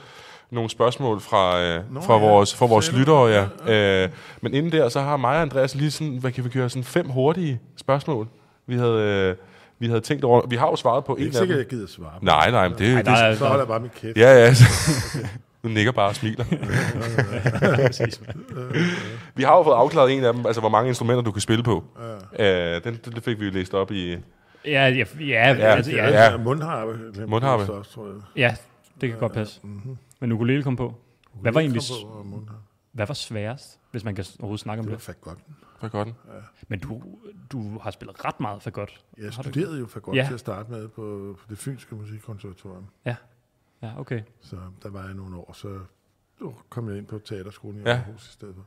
nogle spørgsmål fra vores lyttere, men inden der, så har mig og Andreas lige sådan, hvad kan vi køre, sådan 5 hurtige spørgsmål. Vi havde tænkt over, vi har jo svaret på en af dem.
Det er ikke sikkert, jeg gider svare på.
Nej, men det
så holder jeg bare min kæft.
Ja. Du nikker bare og smiler. Vi har jo fået afklaret en af dem, altså hvor mange instrumenter du kan spille på. Det fik vi jo læst op i...
Ja. Mundharpe.
Mundharpe.
Også, tror jeg.
Ja, det kan godt passe. Men ukulele kom på. Hvad var egentlig... Hvad var sværest, hvis man kan overhovedet snakke om det?
Det var fagotten.
Fagotten?
Ja.
Men du har spillet ret meget fagot.
Jeg studerede jo fagot til at starte med på det fynske musikkonservatorium.
Ja, okay.
Så der var jeg nogle år, så kom jeg ind på teaterskolen i Aarhus i stedet for.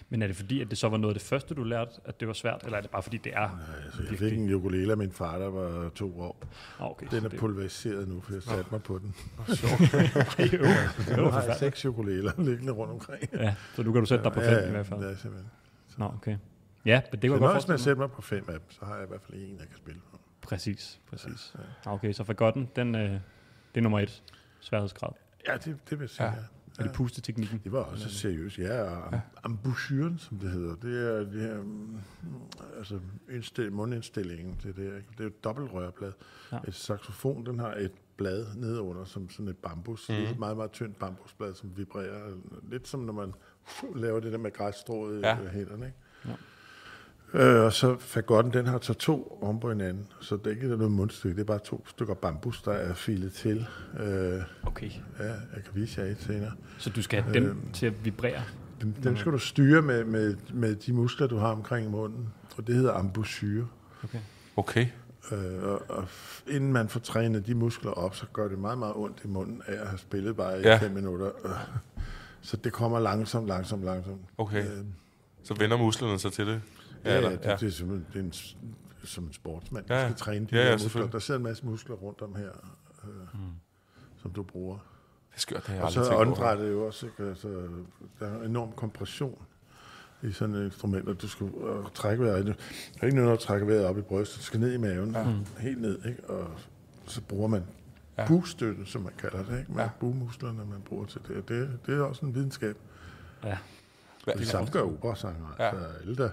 Men er det fordi, at det så var noget af det første, du lærte, at det var svært? Eller er det bare fordi, det er...
Nej, altså, jeg fik en ukulele af min far, der var 2 år.
Okay,
den er pulveriseret nu, for jeg satte mig på den.
Nu
har jeg 6 ukuleler liggende rundt omkring.
Ja, så nu kan du sætte dig på 5 i hvert fald.
Ja, simpelthen.
Nå, okay. Ja, men det var godt
forstå. Når jeg sætter mig på 5 af dem, så har jeg i hvert fald en, jeg kan spille på.
Præcis. Okay, så fagotten, det er nummer 1 sværhedsgrad.
Ja, det vil jeg sige,
Er det pusteteknikken?
Det var også seriøst, og embouchuren, som det hedder, det er altså mundindstillingen til det. Det er jo et dobbeltrørblad. Ja. Et saxofon, den har et blad nedenunder, som sådan et bambus, et meget, meget tyndt bambusblad, som vibrerer, lidt som når man laver det der med græsstrået i hænderne, ikke? Ja. Og så fagotten, den har så 2 om på hinanden, så det er ikke noget mundstykke, det er bare 2 stykker bambus, der er filet til.
Okay.
Ja, jeg kan vise jer et senere.
Så du skal have dem til at vibrere?
Dem skal du styre med de muskler, du har omkring munden, og det hedder embouchure.
Okay.
Og inden man får trænet de muskler op, så gør det meget, meget ondt i munden af at have spillet bare i 5 minutter. Så det kommer langsomt.
Okay. Så vender musklerne sig til det?
Det er simpelthen som en sportsmand. Du skal træne de her muskler. Der sidder en masse muskler rundt om her, som du bruger.
Det er skørt, det har
og så åndedrættet jo også. Altså, der er enorm kompression i sådan et instrument, og du skal trække vejret. Der er ikke noget at trække vejret op i brystet. Du skal ned i maven, helt ned, ikke? Og så bruger man bugstøtte, som man kalder det, ikke? Med bugmusklerne, man bruger til det. Det er også en videnskab. Ja. Det samme gør operasanger. Altså, alle der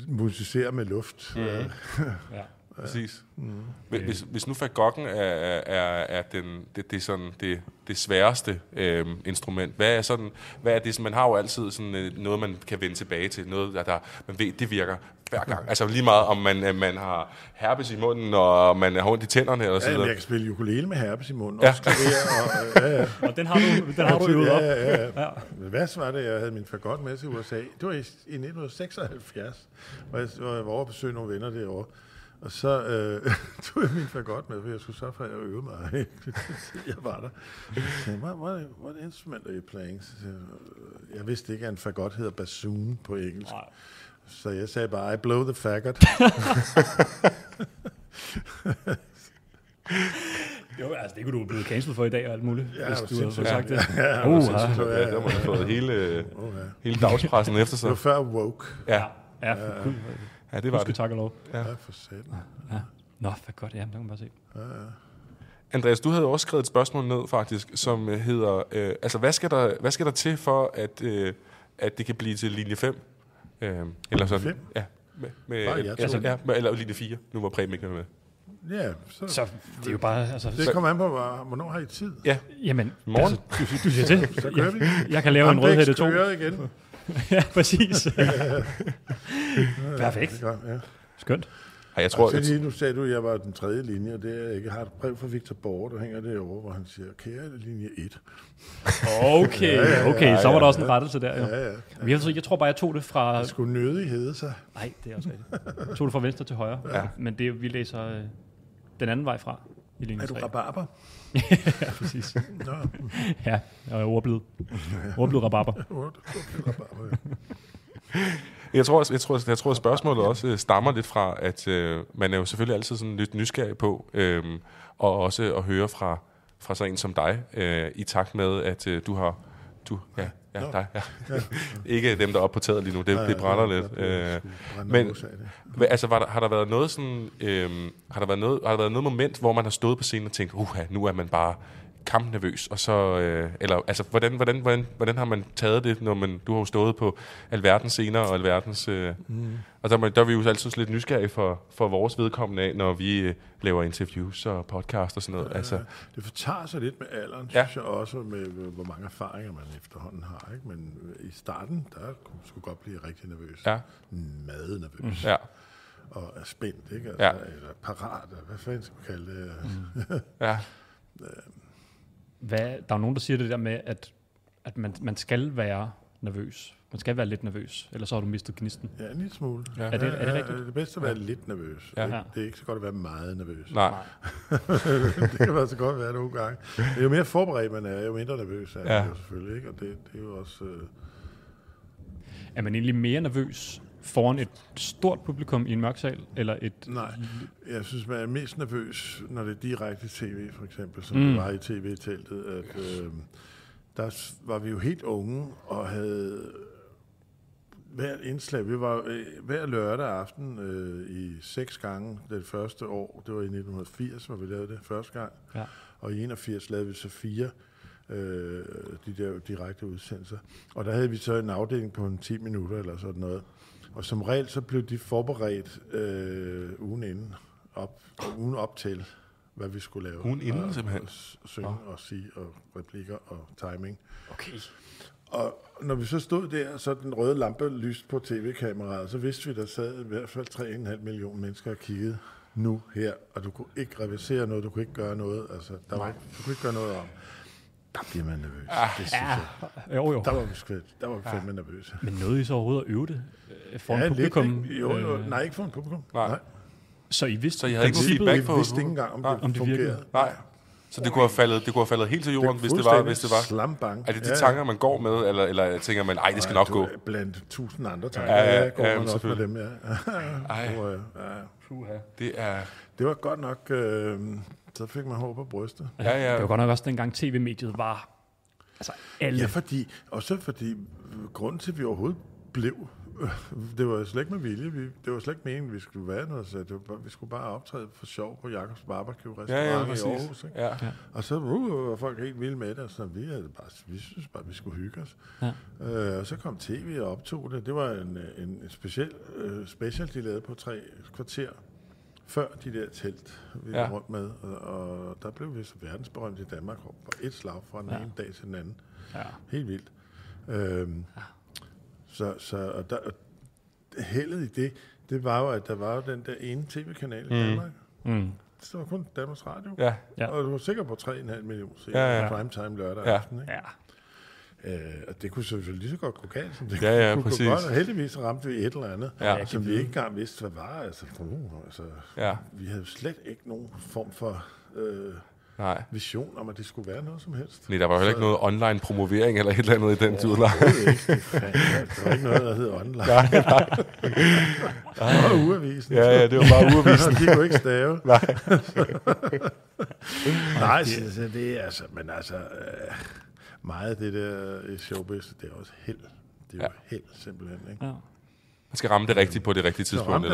musicerer med luft.
Præcis. Hvis nu fagotten er det sværeste instrument, hvad er det, som man har jo altid sådan noget, man kan vende tilbage til, noget man ved, det virker hver gang. Altså lige meget om man har herpes i munden, og man har ondt i tænderne eller sådan noget.
Jeg kan spille ukulele med herpes i munden.
Og den har du øvet op.
Ja. Hvad var det, jeg havde min fagot med til USA? Det var i 1976, hvor jeg var over at besøge nogle venner derovre. Og så tog jeg min fagot med, for jeg skulle sørge for, at jeg øvede mig. Jeg var der. Jeg sagde, what instrument are you playing? Jeg vidste ikke, at en fagot hedder bassoon på engelsk. Nej. Så jeg sagde bare, I blow the faggot.
Jo,
altså det kunne du blive cancelled for i dag og alt muligt, hvis du havde sagt det.
Der må have fået hele dagspressen efter sig.
Det var før woke.
Ja, det var
det. Tak og lov.
Ja, for satan.
Ja. Nå, for godt, ja, det kan man bare se.
Ja.
Andreas, du havde også skrevet et spørgsmål ned, faktisk, som hedder, altså hvad skal der til for, at det kan blive til linje 5? Eller sådan.
5?
Ja. Eller linje 4, nu var Preben ikke med.
Ja, så det er jo bare... Altså,
det kommer an på, hvornår har I tid?
Ja.
Jamen,
morgen.
Altså, du siger til.
Så kører vi.
Jeg kan lave en rødhætte 2.
igen.
Ja, præcis. Perfekt.
Ja.
Skønt.
Ja, jeg tror,
nu sagde du, at jeg var den 3. linje, og det er ikke. Jeg har et brev fra Victor Borge, der hænger derovre, hvor han siger, kære linje 1.
Okay, så var der også en rettelse der, jo.
Ja.
Jeg tror bare, jeg tog det fra...
Det skulle nødig hedde sig.
Nej, det er også rigtigt. Jeg tog det fra venstre til højre, men det vi læser den anden vej fra i linje 3.
Er du rabarber?
Ja, præcis. Ja, jeg er ordblid. Ordblid rabarber.
Jeg tror, at spørgsmålet også stammer lidt fra, at man er jo selvfølgelig altid sådan lidt nysgerrig på, og også at høre fra sådan en som dig, i takt med, at ikke dem, der er oppe på taget lige nu, det brænder lidt. Men altså, har der været noget sådan, har der været noget moment, hvor man har stået på scenen og tænkt, nu er man bare kampnervøs, og så, eller altså, hvordan har man taget det, når du har jo stået på alverdens scener og alverdens, og der er vi jo altid lidt nysgerrige for vores vedkommende af, når vi laver interviews og podcast og sådan noget. Altså.
Det fortager sig lidt med alderen, synes jeg også, med hvor mange erfaringer man efterhånden har, ikke? Men i starten, der skulle godt blive rigtig nervøs.
Ja.
Meget nervøs.
Ja.
Og er spændt, ikke? Altså, eller parat, hvad fanden skal man kalde det?
Ja.
Der er nogen, der siger det der med, at man skal være nervøs. Man skal være lidt nervøs, ellers så har du mistet gnisten.
Ja, en lille smule.
Ja. Er det rigtigt?
Det bedste at være lidt nervøs.
Ja.
Det er ikke så godt at være meget nervøs.
Nej.
Det kan være så godt være nogle gange. Jo mere forberedt man er, jo mindre nervøs er man jo selvfølgelig. Ikke? Og det er jo også...
Er man egentlig mere nervøs foran et stort publikum i en mørk sal, eller et...
Nej, jeg synes, man er mest nervøs, når det er direkte tv, for eksempel, som det var i tv-teltet, at der var vi jo helt unge, og havde hvert indslag, vi var hver lørdag aften i 6 gange det første år, det var i 1980, hvor vi lavede det første gang, og i 81 lavede vi så 4, de der direkte udsendelser, og der havde vi så en afdeling på 10 minutter eller sådan noget. Og som regel, så blev de forberedt ugen op til, hvad vi skulle lave.
Ugen inden, simpelthen?
Og synge og sige, og replikker og timing.
Okay.
Og når vi så stod der, så den røde lampe lyste på tv-kameraet, så vidste vi, der sad i hvert fald 3,5 millioner mennesker og kiggede nu her. Og du kunne ikke revisere noget, du kunne ikke gøre noget. Altså, du kunne ikke gøre noget om. Der bliver man nervøs. Det synes jeg.
Jo.
Der var vi fandme nervøse.
Men nåede I så overhovedet at øve det foran publikum?
Lidt, jo, nej, ikke foran publikum. Nej.
Så I vidste,
så I havde ikke feedback på?
Vi vidste ikke engang, om det fungerede.
Nej. Så det kunne have faldet helt til jorden, hvis det var.
Slambang.
Er det de tanker, man går med, eller tænker man, det skal nok gå?
Blandt 1000 andre tanker, går man også med dem, Det var godt nok... Så fik man hår på brystet.
Ja. Det var godt nok også dengang tv-mediet var... Altså alle...
Ja, fordi grunden til, at vi overhovedet blev... Det var slet ikke med vilje. Det var slet ikke meningen, at vi skulle være noget. Så vi skulle bare optræde for sjov på Jacobs Barbecue-restaurant i Aarhus. Ikke? Ja. Og så var folk helt vilde med det. Og så vi synes bare, at vi skulle hygge os. Ja. Og så kom tv og optog det. Det var en special, de lavede på 3 kvarter. Før de der telt, vi var rundt med, og der blev vi så verdensberømt i Danmark på et slag fra den ene dag til den anden. Ja. Helt vildt. Så heldet i det var jo, at der var jo den der ene tv-kanal i Danmark. Det var kun Danmarks Radio. Ja. Og du var sikker på 3,5 millioner primetime lørdag aften. Ikke? Ja. Og det kunne selvfølgelig lige så godt gå galt, som det kunne gå godt, og heldigvis ramte vi et eller andet, som vi ikke engang vidste, hvad var. Vi havde slet ikke nogen form for vision om, at det skulle være noget som helst.
Nej, der var jo heller ikke noget online promovering eller et eller andet i den tid.
Der var ikke noget, der hed online. Det var ugeavisen.
Ja, det var bare ugeavisen.
De kunne ikke stave. Nej, det er altså, men altså... Meget af det der i showbiz, det er også held. Det er jo held, simpelthen. Ikke? Ja.
Man skal ramme det rigtigt på det rigtige tidspunkt.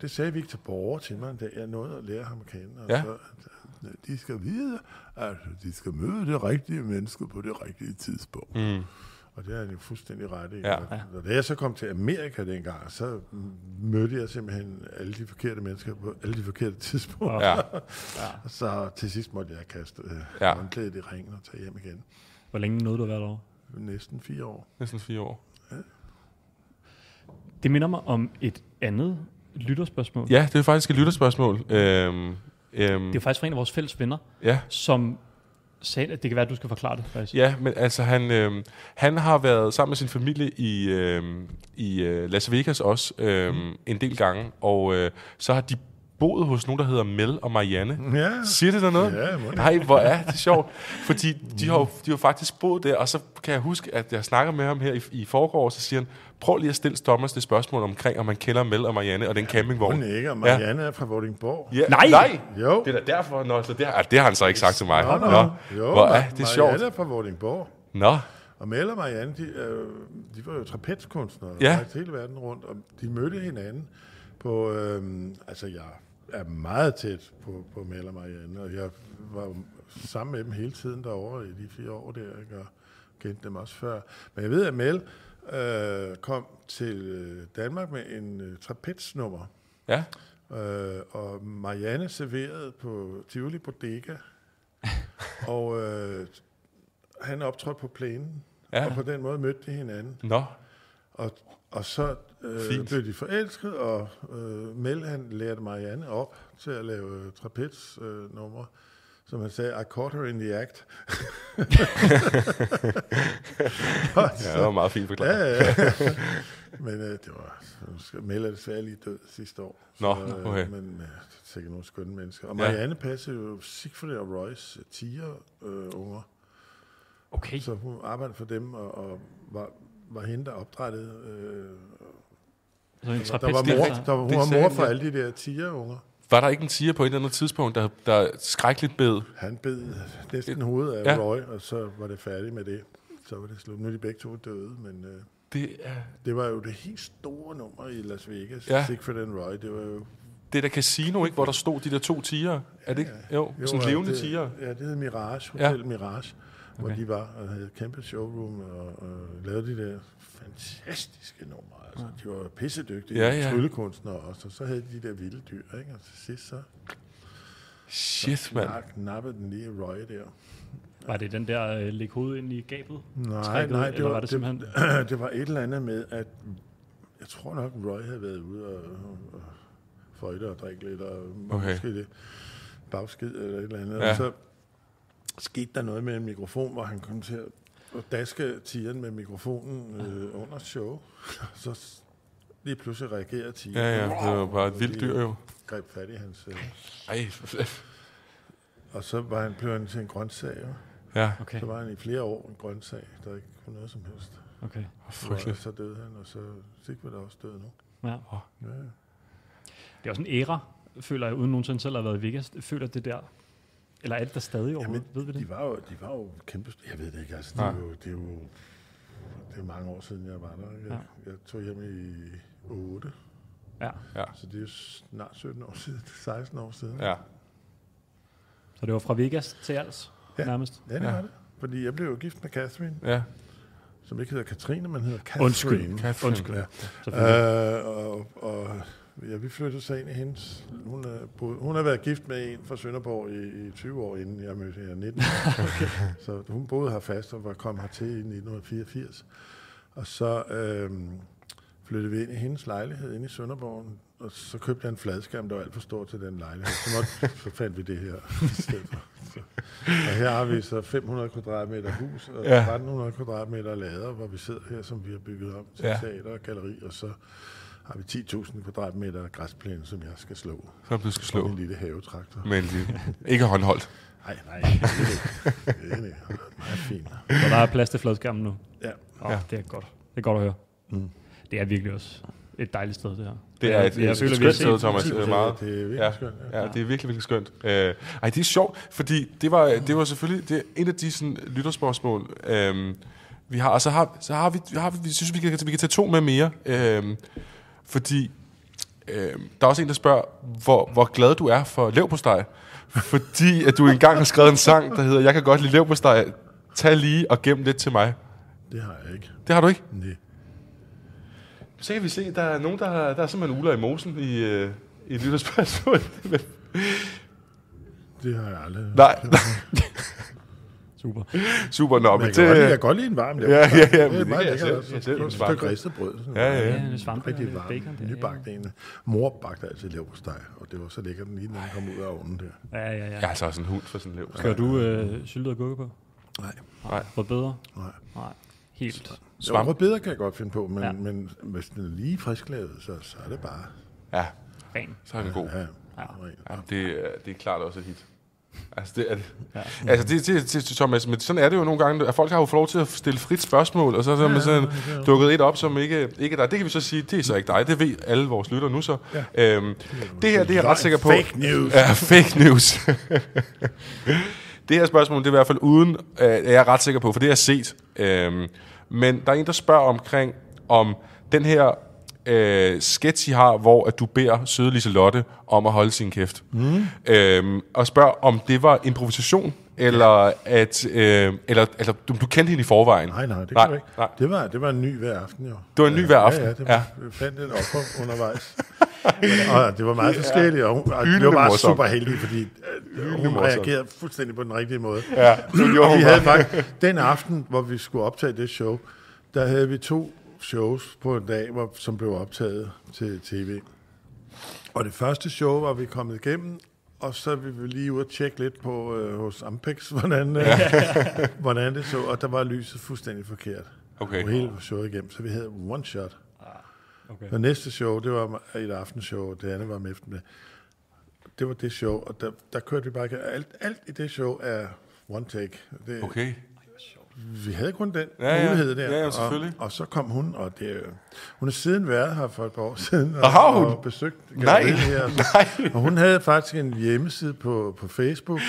Det sagde Victor Borger til mig, da jeg nåede at lære ham at kende. Og så, de skal vide, at de skal møde det rigtige menneske på det rigtige tidspunkt. Og det er han jo fuldstændig ret i. Ja. Og da jeg så kom til Amerika dengang, så mødte jeg simpelthen alle de forkerte mennesker på alle de forkerte tidspunkter. Ja. Så til sidst måtte jeg kaste håndklædet i ringen og tage hjem igen.
Hvor længe nåede du at være derovre?
Næsten 4 år.
Næsten 4 år. Ja.
Det minder mig om et andet lytterspørgsmål.
Ja, det er faktisk et lytterspørgsmål.
Det er faktisk fra en af vores fælles venner, som sagde, at det kan være, at du skal forklare det. Faktisk.
Ja, men altså han har været sammen med sin familie i Las Vegas også en del gange, og så har de boet hos nogen, der hedder Mel og Marianne. Ja. Siger det der noget? Ja, nej, hvor er det sjovt. Fordi de har faktisk boet der, og så kan jeg huske, at jeg snakker med ham her i forgårs, så siger han, prøv lige at stille Thomas det spørgsmål omkring, om man kender Mel og Marianne og den campingvogn.
Hun ikke, og Marianne er fra Vordingborg.
Ja. Nej! Jo. Det er derfor, så det har han så ikke sagt til mig.
Jo,
hvor er det sjovt.
Marianne er fra Vordingborg.
Nå.
Og Mel og Marianne, de var jo trapezkunstnere hele verden rundt, og de mødte hinanden på, er meget tæt på Mel og Marianne, og jeg var sammen med dem hele tiden derovre i de 4 år der, ikke? Og kendte dem også før. Men jeg ved, at Mel kom til Danmark med en trapezsnummer.
Ja.
Og Marianne serverede på Tivoli Bodega, og han optrådte på plænen, og på den måde mødte de hinanden.
Nå.
Og så blev de forelsket, og Mel han lærte Marianne op til at lave trapezsnumre. Som han sagde, I caught her in the act.
Ja, det var meget fint forklaret.
Ja. Men det var... Mel er desværre lige død sidste år.
Nå, okay.
Men det er sikkert nogle skønne mennesker. Og Marianne passede jo Siegfried og Roys tigerunger.
Okay.
Så hun arbejdede for dem, og var hende, der opdrættede...
Hun
var mor for alle de der tigerunger.
Var der ikke en tiger på et eller andet tidspunkt, der skrækkeligt bed?
Han bed næsten hovedet af Roy, og så var det færdigt med det. Så var det slut. Nu er de begge to døde, men det var jo det helt store nummer i Las Vegas. Siegfried and Roy, det var jo...
Det er der casino, ikke, hvor der stod de der 2 tiger. Er det ikke? Jo, sådan levende tiger.
Ja, det hed Mirage, Hotel Mirage, hvor de var og havde et kæmpe showroom og lavede de der fantastiske numre. Altså, de var pissedygtige tryllekunstnere også, og så havde de der vilde dyr, ikke? Og til sidst så...
Shit, mand.
Nappede den lige Roy der.
Var det den der lægge hovedet ind i gabet?
Nej,
det var det simpelthen...
Det var et eller andet med, at jeg tror nok, Roy havde været ude og føjte og drikke lidt, og måske det bagskid eller et eller andet. Ja. Og så skete der noget med en mikrofon, hvor han kom til at daske tigeren med mikrofonen under show. Så lige pludselig reagerede tigeren.
Ja, det var bare et vildt dyr jo.
Greb fat i hans...
Ej,
og så var han blevet til en grøntsag, jo.
Ja.
Okay. Så var han i flere år en grøntsag, der ikke kunne noget som helst.
Okay.
Og så døde han, og så Siegfried også død nu.
Ja. Det er også en æra, føler jeg, uden nogensinde selv har været i Vegas. Føler det der... Eller er det der stadig overhovedet? Ved vi det?
De var jo kæmpe... Jeg ved det ikke, altså. Det er mange år siden, jeg var der. Jeg tog hjem i 8.
Ja.
Så det er jo snart 17 år siden, 16 år siden.
Ja.
Så det var fra Vegas til Als, nærmest?
Ja, det var det. Fordi jeg blev jo gift med Catherine.
Ja.
Som ikke hedder Katrine, men hedder Catherine.
Undskyld.
Ja. Vi flyttede så ind i hendes... Hun har været gift med en fra Sønderborg i 20 år, inden jeg mødte hende 19. Så hun boede her fast og var kommet hertil i 1984. Og så flyttede vi ind i hendes lejlighed inde i Sønderborg, og så købte jeg en fladskærm, der var alt for stor til den lejlighed. Så fandt vi det her i stedet for. Og her har vi så 500 kvadratmeter hus og 1300 kvadratmeter lader, hvor vi sidder her, som vi har bygget om til teater og galleri, og så har vi 10.000 kvadratmeter græsplæne, som jeg skal slå.
Som du skal slå?
En lille havetraktor.
Men ikke håndholdt?
Nej, det er meget fint.
Så der er plads til fladskærmen nu?
Ja.
Det er godt. Det er godt at høre. Det er virkelig også et dejligt sted, det her.
Det er et skønt sted, Thomas. Det er
virkelig skønt.
Ja, det er virkelig, virkelig skønt. Det er sjovt, fordi det var selvfølgelig en af de sådan, lytterspørgsmål, vi har. Og så har vi synes, vi kan tage 2 med mere. Fordi der er også en, der spørger, hvor glad du er for leverpostej. Fordi at du engang har skrevet en sang, der hedder Jeg kan godt lide leverpostej. Tag lige og gem lidt til mig.
Det har jeg ikke.
Det har du ikke?
Nej.
Så kan vi se, der er nogen, der er simpelthen uler i mosen i lytterspørgsmål.
Det har jeg aldrig.
Nej.
Super.
Nå,
men jeg kan godt lide en varm leverpostej.
Ja.
Det er meget lækkert. Et stykke ristet brød.
Ja.
Det er svampe.
Rigtig varm. Nybagt en. Mor bagte altid leverpostej, og det var så lækkert, lige når den kom ud af ovnen der.
Ja.
Jeg er altså også en hund for sådan en leverpostej.
Skal du syltet og gurke på?
Nej.
Rødbeder?
Nej.
Helt.
Rødbeder kan jeg godt finde på, men hvis den er lige frisklavet, så er det bare...
Ja.
Ren.
Så er den god.
Ja.
Det er klart også et hit. Altså, det er det. Ja. Altså, det Thomas, men sådan er det jo nogle gange, at folk har jo fået lov til at stille frit spørgsmål, og så er man sådan dukket et op, som ikke der. Det kan vi så sige, det er så ikke dig. Det ved alle vores lytter nu så. Ja. Det her, det er jeg ret sikker på.
Fake news.
Ja, fake news. Det her spørgsmål, det er i hvert fald uden, er jeg ret sikker på, for det har jeg set. Men der er en, der spørger omkring, om den her sketch, I har, hvor at du beder søde Liselotte om at holde sin kæft. Og spørger, om det var improvisation, eller eller du kendte hende i forvejen?
Nej, det kan du ikke. Det var en ny hver aften, jo.
Det var en ny hver aften?
Ja, vi fandt et offer undervejs. Og det var meget forskelligt, og det var bare super heldig, fordi hun reagerede fuldstændig på den rigtige måde. Ja, og vi havde faktisk, den aften, hvor vi skulle optage det show, der havde vi 2 shows på en dag, som blev optaget til tv. Og det første show var vi kommet igennem, og så vi lige ude og tjekke lidt på hos Ampex, hvordan det så, og der var lyset fuldstændig forkert. Okay. Og hele showet igennem, så vi havde one shot. Okay. Og næste show, det var et aftenshow, det andet var om eftermiddag. Det var det show, og der kørte vi bare ikke. Alt i det show er one take.
Okay.
Vi havde kun den mulighed der.
Ja, selvfølgelig.
Og så kom hun, og hun er siden været her for et par år siden, og besøgt her. Og hun havde faktisk en hjemmeside på Facebook,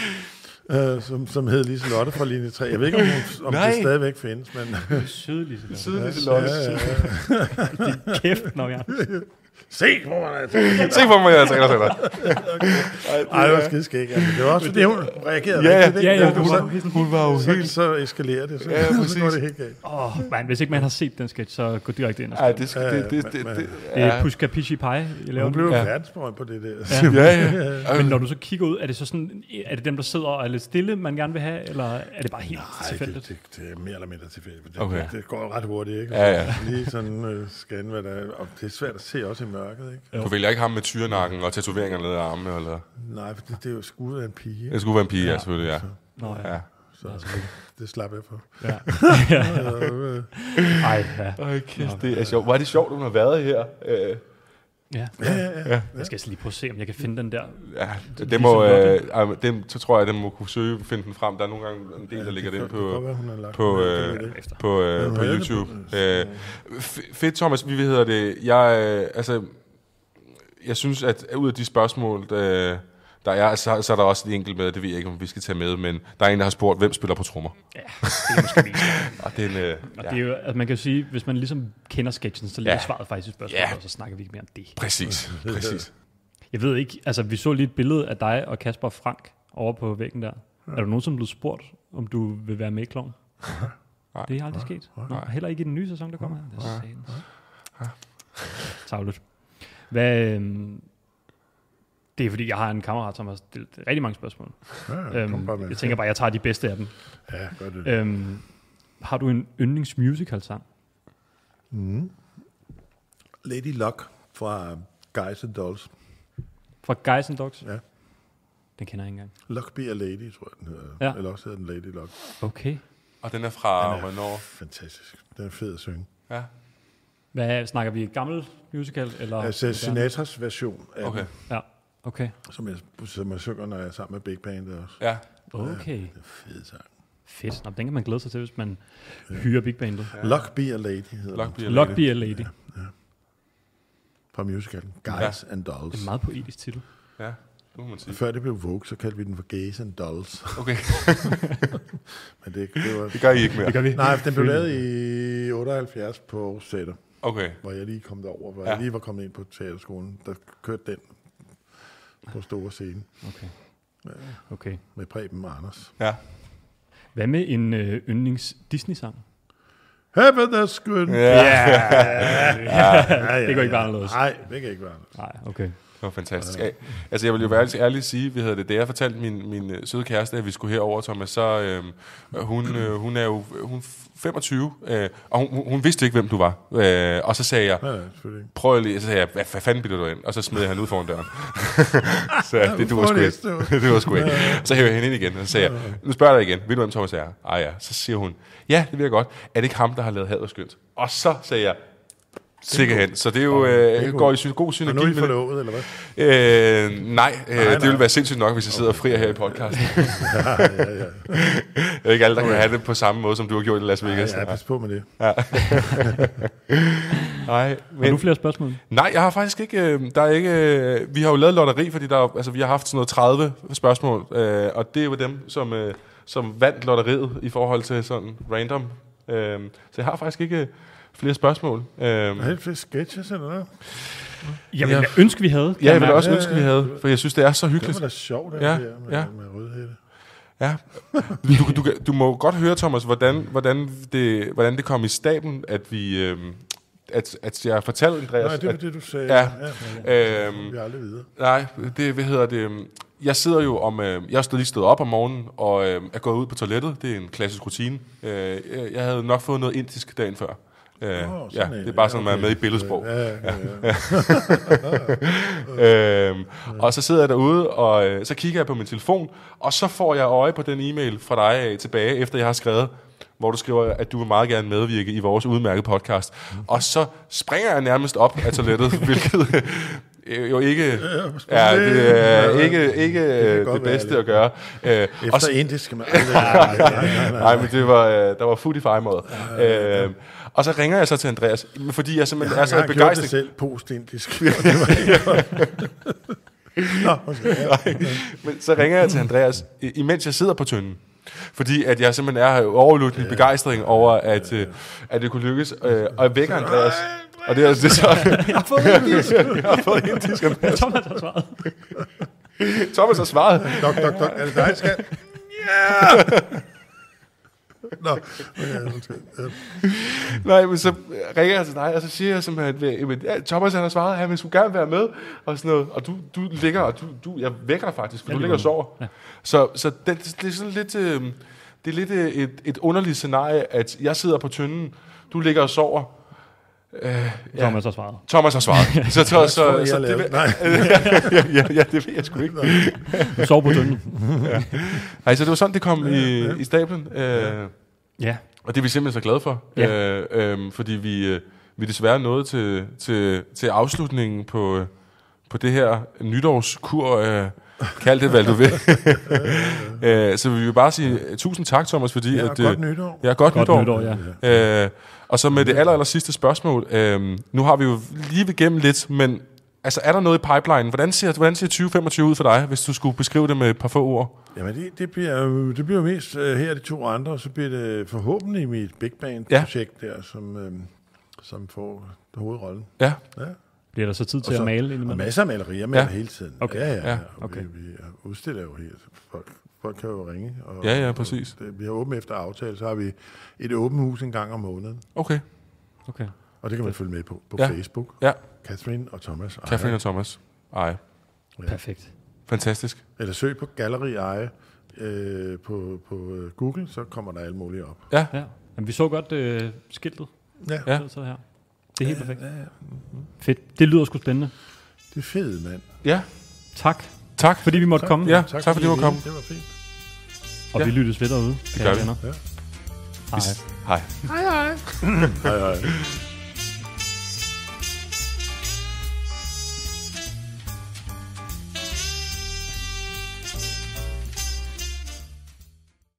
som hed Liselotte fra linje 3. Jeg ved ikke, om det stadigvæk findes, men...
Søde Liselotte.
Søde Liselotte.
Din kæft, når jeg...
Se, hvor man er.
Se, hvor man er træner til dig.
Ej, det var skidskægt. Det var også, fordi hun reagerede
rigtigt. Hun var jo helt...
Så eskalerer det. Så går det helt galt.
Men hvis ikke man har set den sketch, så gå direkte ind og
skriv.
Det er Pushka Pishi Pai.
Hun blev verdensberømt på det der.
Men når du så kigger ud, er det så sådan, er det dem, der sidder og er lidt stille, man gerne vil have, eller er det bare helt tilfældigt?
Det er mere eller mindre tilfældigt. Det går ret hurtigt, ikke? Lige sådan scanne, hvad der er. Og det er svært at se også i mørket, ikke?
Du vælger ikke ham med tyrenakken og tatoveringer ned ad armene, eller?
Nej, for det er jo skudt af en pige.
Det skulle være en pige, ja, selvfølgelig, ja.
Så det slap jeg for.
Kæft, det er sjovt. Hvor er det sjovt, hun har været her.
Ja. Jeg skal lige prøve at se, om jeg kan finde den der.
Ja, så tror jeg, at den må kunne finde den frem. Der er nogle gange en del, der ligger den på YouTube. Fedt, Thomas. Vi hedder det. Jeg synes, at ud af de spørgsmål, der er, så er der også et enkelt med, det ved jeg ikke, om vi skal tage med, men der er en, der har spurgt, hvem spiller på trommer?
Ja, det er måske mest.
Og det er
jo, altså man kan jo sige, hvis man ligesom kender sketchen, så ligger svaret faktisk i spørgsmålet, og så snakker vi ikke mere om det.
Præcis.
Jeg ved ikke, altså vi så lige et billede af dig og Kasper Frank over på væggen der. Er du nogen, som blev spurgt, om du vil være med i Klovn? Nej. Det er aldrig sket. Heller ikke i den nye sæson, der kommer her. Det er tavligt. Hvad... Det er fordi, jeg har en kammerat, som har stillet rigtig mange spørgsmål. Jeg tænker bare, jeg tager de bedste af dem.
Ja, gør det.
Har du en yndlingsmusical-sang?
Lady Luck fra Guys and Dolls.
Fra Guys and Dolls?
Ja.
Den kender jeg ikke engang.
Luck Be a Lady, tror jeg, den hedder. Ja. Eller også hedder den Lady Luck.
Okay.
Og den er fra hvornår?
Fantastisk. Den er fed at synge.
Ja.
Hvad snakker vi? Gammel musical? Eller
altså Sinatras version af
den.
Ja. Okay.
Som jeg synger, når jeg er sammen med Big Bandet også.
Ja.
Okay.
Det er fed sang.
Fedt. Nå, den kan man glæde sig til, hvis man hyrer Big Bandet.
Ja. Luck Be a Lady hedder
Luck Be a Lady.
Ja. Fra musicalen Guys and Dolls.
Det er en meget poetisk titel.
Ja, det må man sige.
Før det blev Vogue, så kaldte vi den for Gays and Dolls.
Okay.
Men det
gør I ikke mere?
Det gør vi.
Nej, den blev lavet i 78 på Aarhus Teater.
Okay.
Hvor jeg lige kom derover, hvor jeg lige var kommet ind på teaterskolen. Der kørte den på store scene.
Okay.
Med Preben og Anders.
Ja.
Hvad med en yndlings Disney-sang?
Heaven is good.
Det går ikke bare noget.
Nej, det kan ikke være noget.
Nej, okay.
Det var fantastisk. Altså, jeg vil jo være ærligt sige, da jeg fortalte min søde kæreste, at vi skulle herover, Thomas, så hun er jo 25, og hun vidste ikke, hvem du var. Og så sagde jeg, prøv lige, så sagde jeg, hvad fanden bilder du ind? Og så smed jeg hende ud foran døren. Så det var sgu ikke. Det var sgu ikke. Så hæver jeg hende ind igen, og så sagde jeg, nu spørger jeg dig igen, ved du, hvem Thomas er? Ja. Så siger hun, ja, det vil jeg godt. Er det ikke ham, der har lavet Had og Skønt? Og så sagde jeg, sikkert hen. Så det er jo går i god synergi.
Og nu er I forlovet, eller hvad?
Nej, det vil være sindssygt nok, hvis jeg sidder og frier her i podcasten. Jeg er ikke alle, der kan have det på samme måde, som du har gjort i Las Vegas.
Ja, pas på med det.
Ja. Nej,
har du flere spørgsmål?
Nej, jeg har faktisk ikke. Vi har jo lavet lotteri, fordi vi har haft sådan noget 30 spørgsmål, og det er jo dem, som vandt lotteriet i forhold til sådan random. Så jeg har faktisk ikke flere spørgsmål.
Helt flere sketches eller noget?
Jeg ville ønske, vi havde.
Ja, jeg ville også ønske, vi havde, for jeg synes, det er så hyggeligt.
Det var da sjovt, det her med rødhætte.
Ja. Du må godt høre, Thomas, hvordan det kom i staben, at vi... At jeg fortalte Andreas...
Nej, det var det, du sagde.
Ja.
Vi er aldrig videre.
Nej, jeg sidder jo jeg lige stået op om morgenen, og er gået ud på toilettet. Det er en klassisk rutine. Jeg havde nok fået noget indisk dagen før. Det er bare sådan, man er med i billedsprog. Og så sidder jeg derude, og så kigger jeg på min telefon, og så får jeg øje på den e-mail fra dig tilbage, efter jeg har skrevet, hvor du skriver, at du vil meget gerne medvirke i vores udmærkede podcast. Og så springer jeg nærmest op af toilettet, hvilket jo ikke er ikke det bedste at gøre.
Efter indisk skal man
Nej, men der var food i fejmåde. Og så ringer jeg så til Andreas, fordi jeg simpelthen er så begejstret. Jeg har gjort det
selv postindisk.
Men så ringer jeg til Andreas, imens jeg sidder på tønden. Fordi at jeg simpelthen er overløbende begejstring over, at det kunne lykkes. Og jeg vækker Andreas. Og det er så...
Jeg har fået indisk.
Jeg har fået indisk.
Thomas har svaret.
Thomas har svaret.
Dok, er det dig, skat? Ja! Nå.
Nej, men så ringer jeg til dig, og så siger jeg simpelthen, at Thomas han har svaret, at han vil sgu gerne være med, og sådan noget. Og du ligger, og jeg vækker dig faktisk, for du ligger og sover. Ja. Så det er sådan lidt, det er lidt et underligt scenarie, at jeg sidder på tønden, du ligger og sover.
Thomas har svaret.
Thomas har svaret. så det ved, ja, det ved jeg sgu ikke.
Du sover på tønden.
Nej, så det var sådan, det kom i stablen.
Ja.
Og det er vi simpelthen så glade for. Ja. Fordi vi desværre nåede til afslutningen på det her nytårskur. Kald det, hvad du vil. Så vi vil bare sige tusind tak, Thomas, fordi...
Ja, godt nytår.
Ja, godt nytår, ja. Og så med det aller sidste spørgsmål. Nu har vi jo lige igennem lidt, men altså, er der noget i pipeline? Hvordan ser 2025 ud for dig, hvis du skulle beskrive det med et par få ord?
Jamen, det bliver mest her de 2 andre, og så bliver det forhåbentlig mit Big Band-projekt der, som får hovedrollen.
Ja.
Bliver der så tid til at male?
Og masser af malerier med hele tiden.
Okay.
Ja.
Okay.
Vi udstiller jo helt. Folk kan jo ringe. Og,
præcis.
Vi har åbent efter aftale, så har vi et åbent hus en gang om måneden.
Okay.
Og det kan man følge med på Facebook.
Ja.
Catherine og Thomas.
Eje.
Ja. Perfekt.
Fantastisk.
Eller søg på Galleri Eje på Google, så kommer der alle mulige op.
Ja.
Jamen, vi så godt skiltet.
Ja.
Så her. Det er helt perfekt. Ja. Fedt. Det lyder sgu spændende.
Det er fedt, mand.
Ja.
Tak, fordi vi måtte komme.
Ja, tak fordi vi måtte komme.
Det var fint.
Og vi lyttes ved derude.
Det gør vi.
Hej.
Hej.
Hej.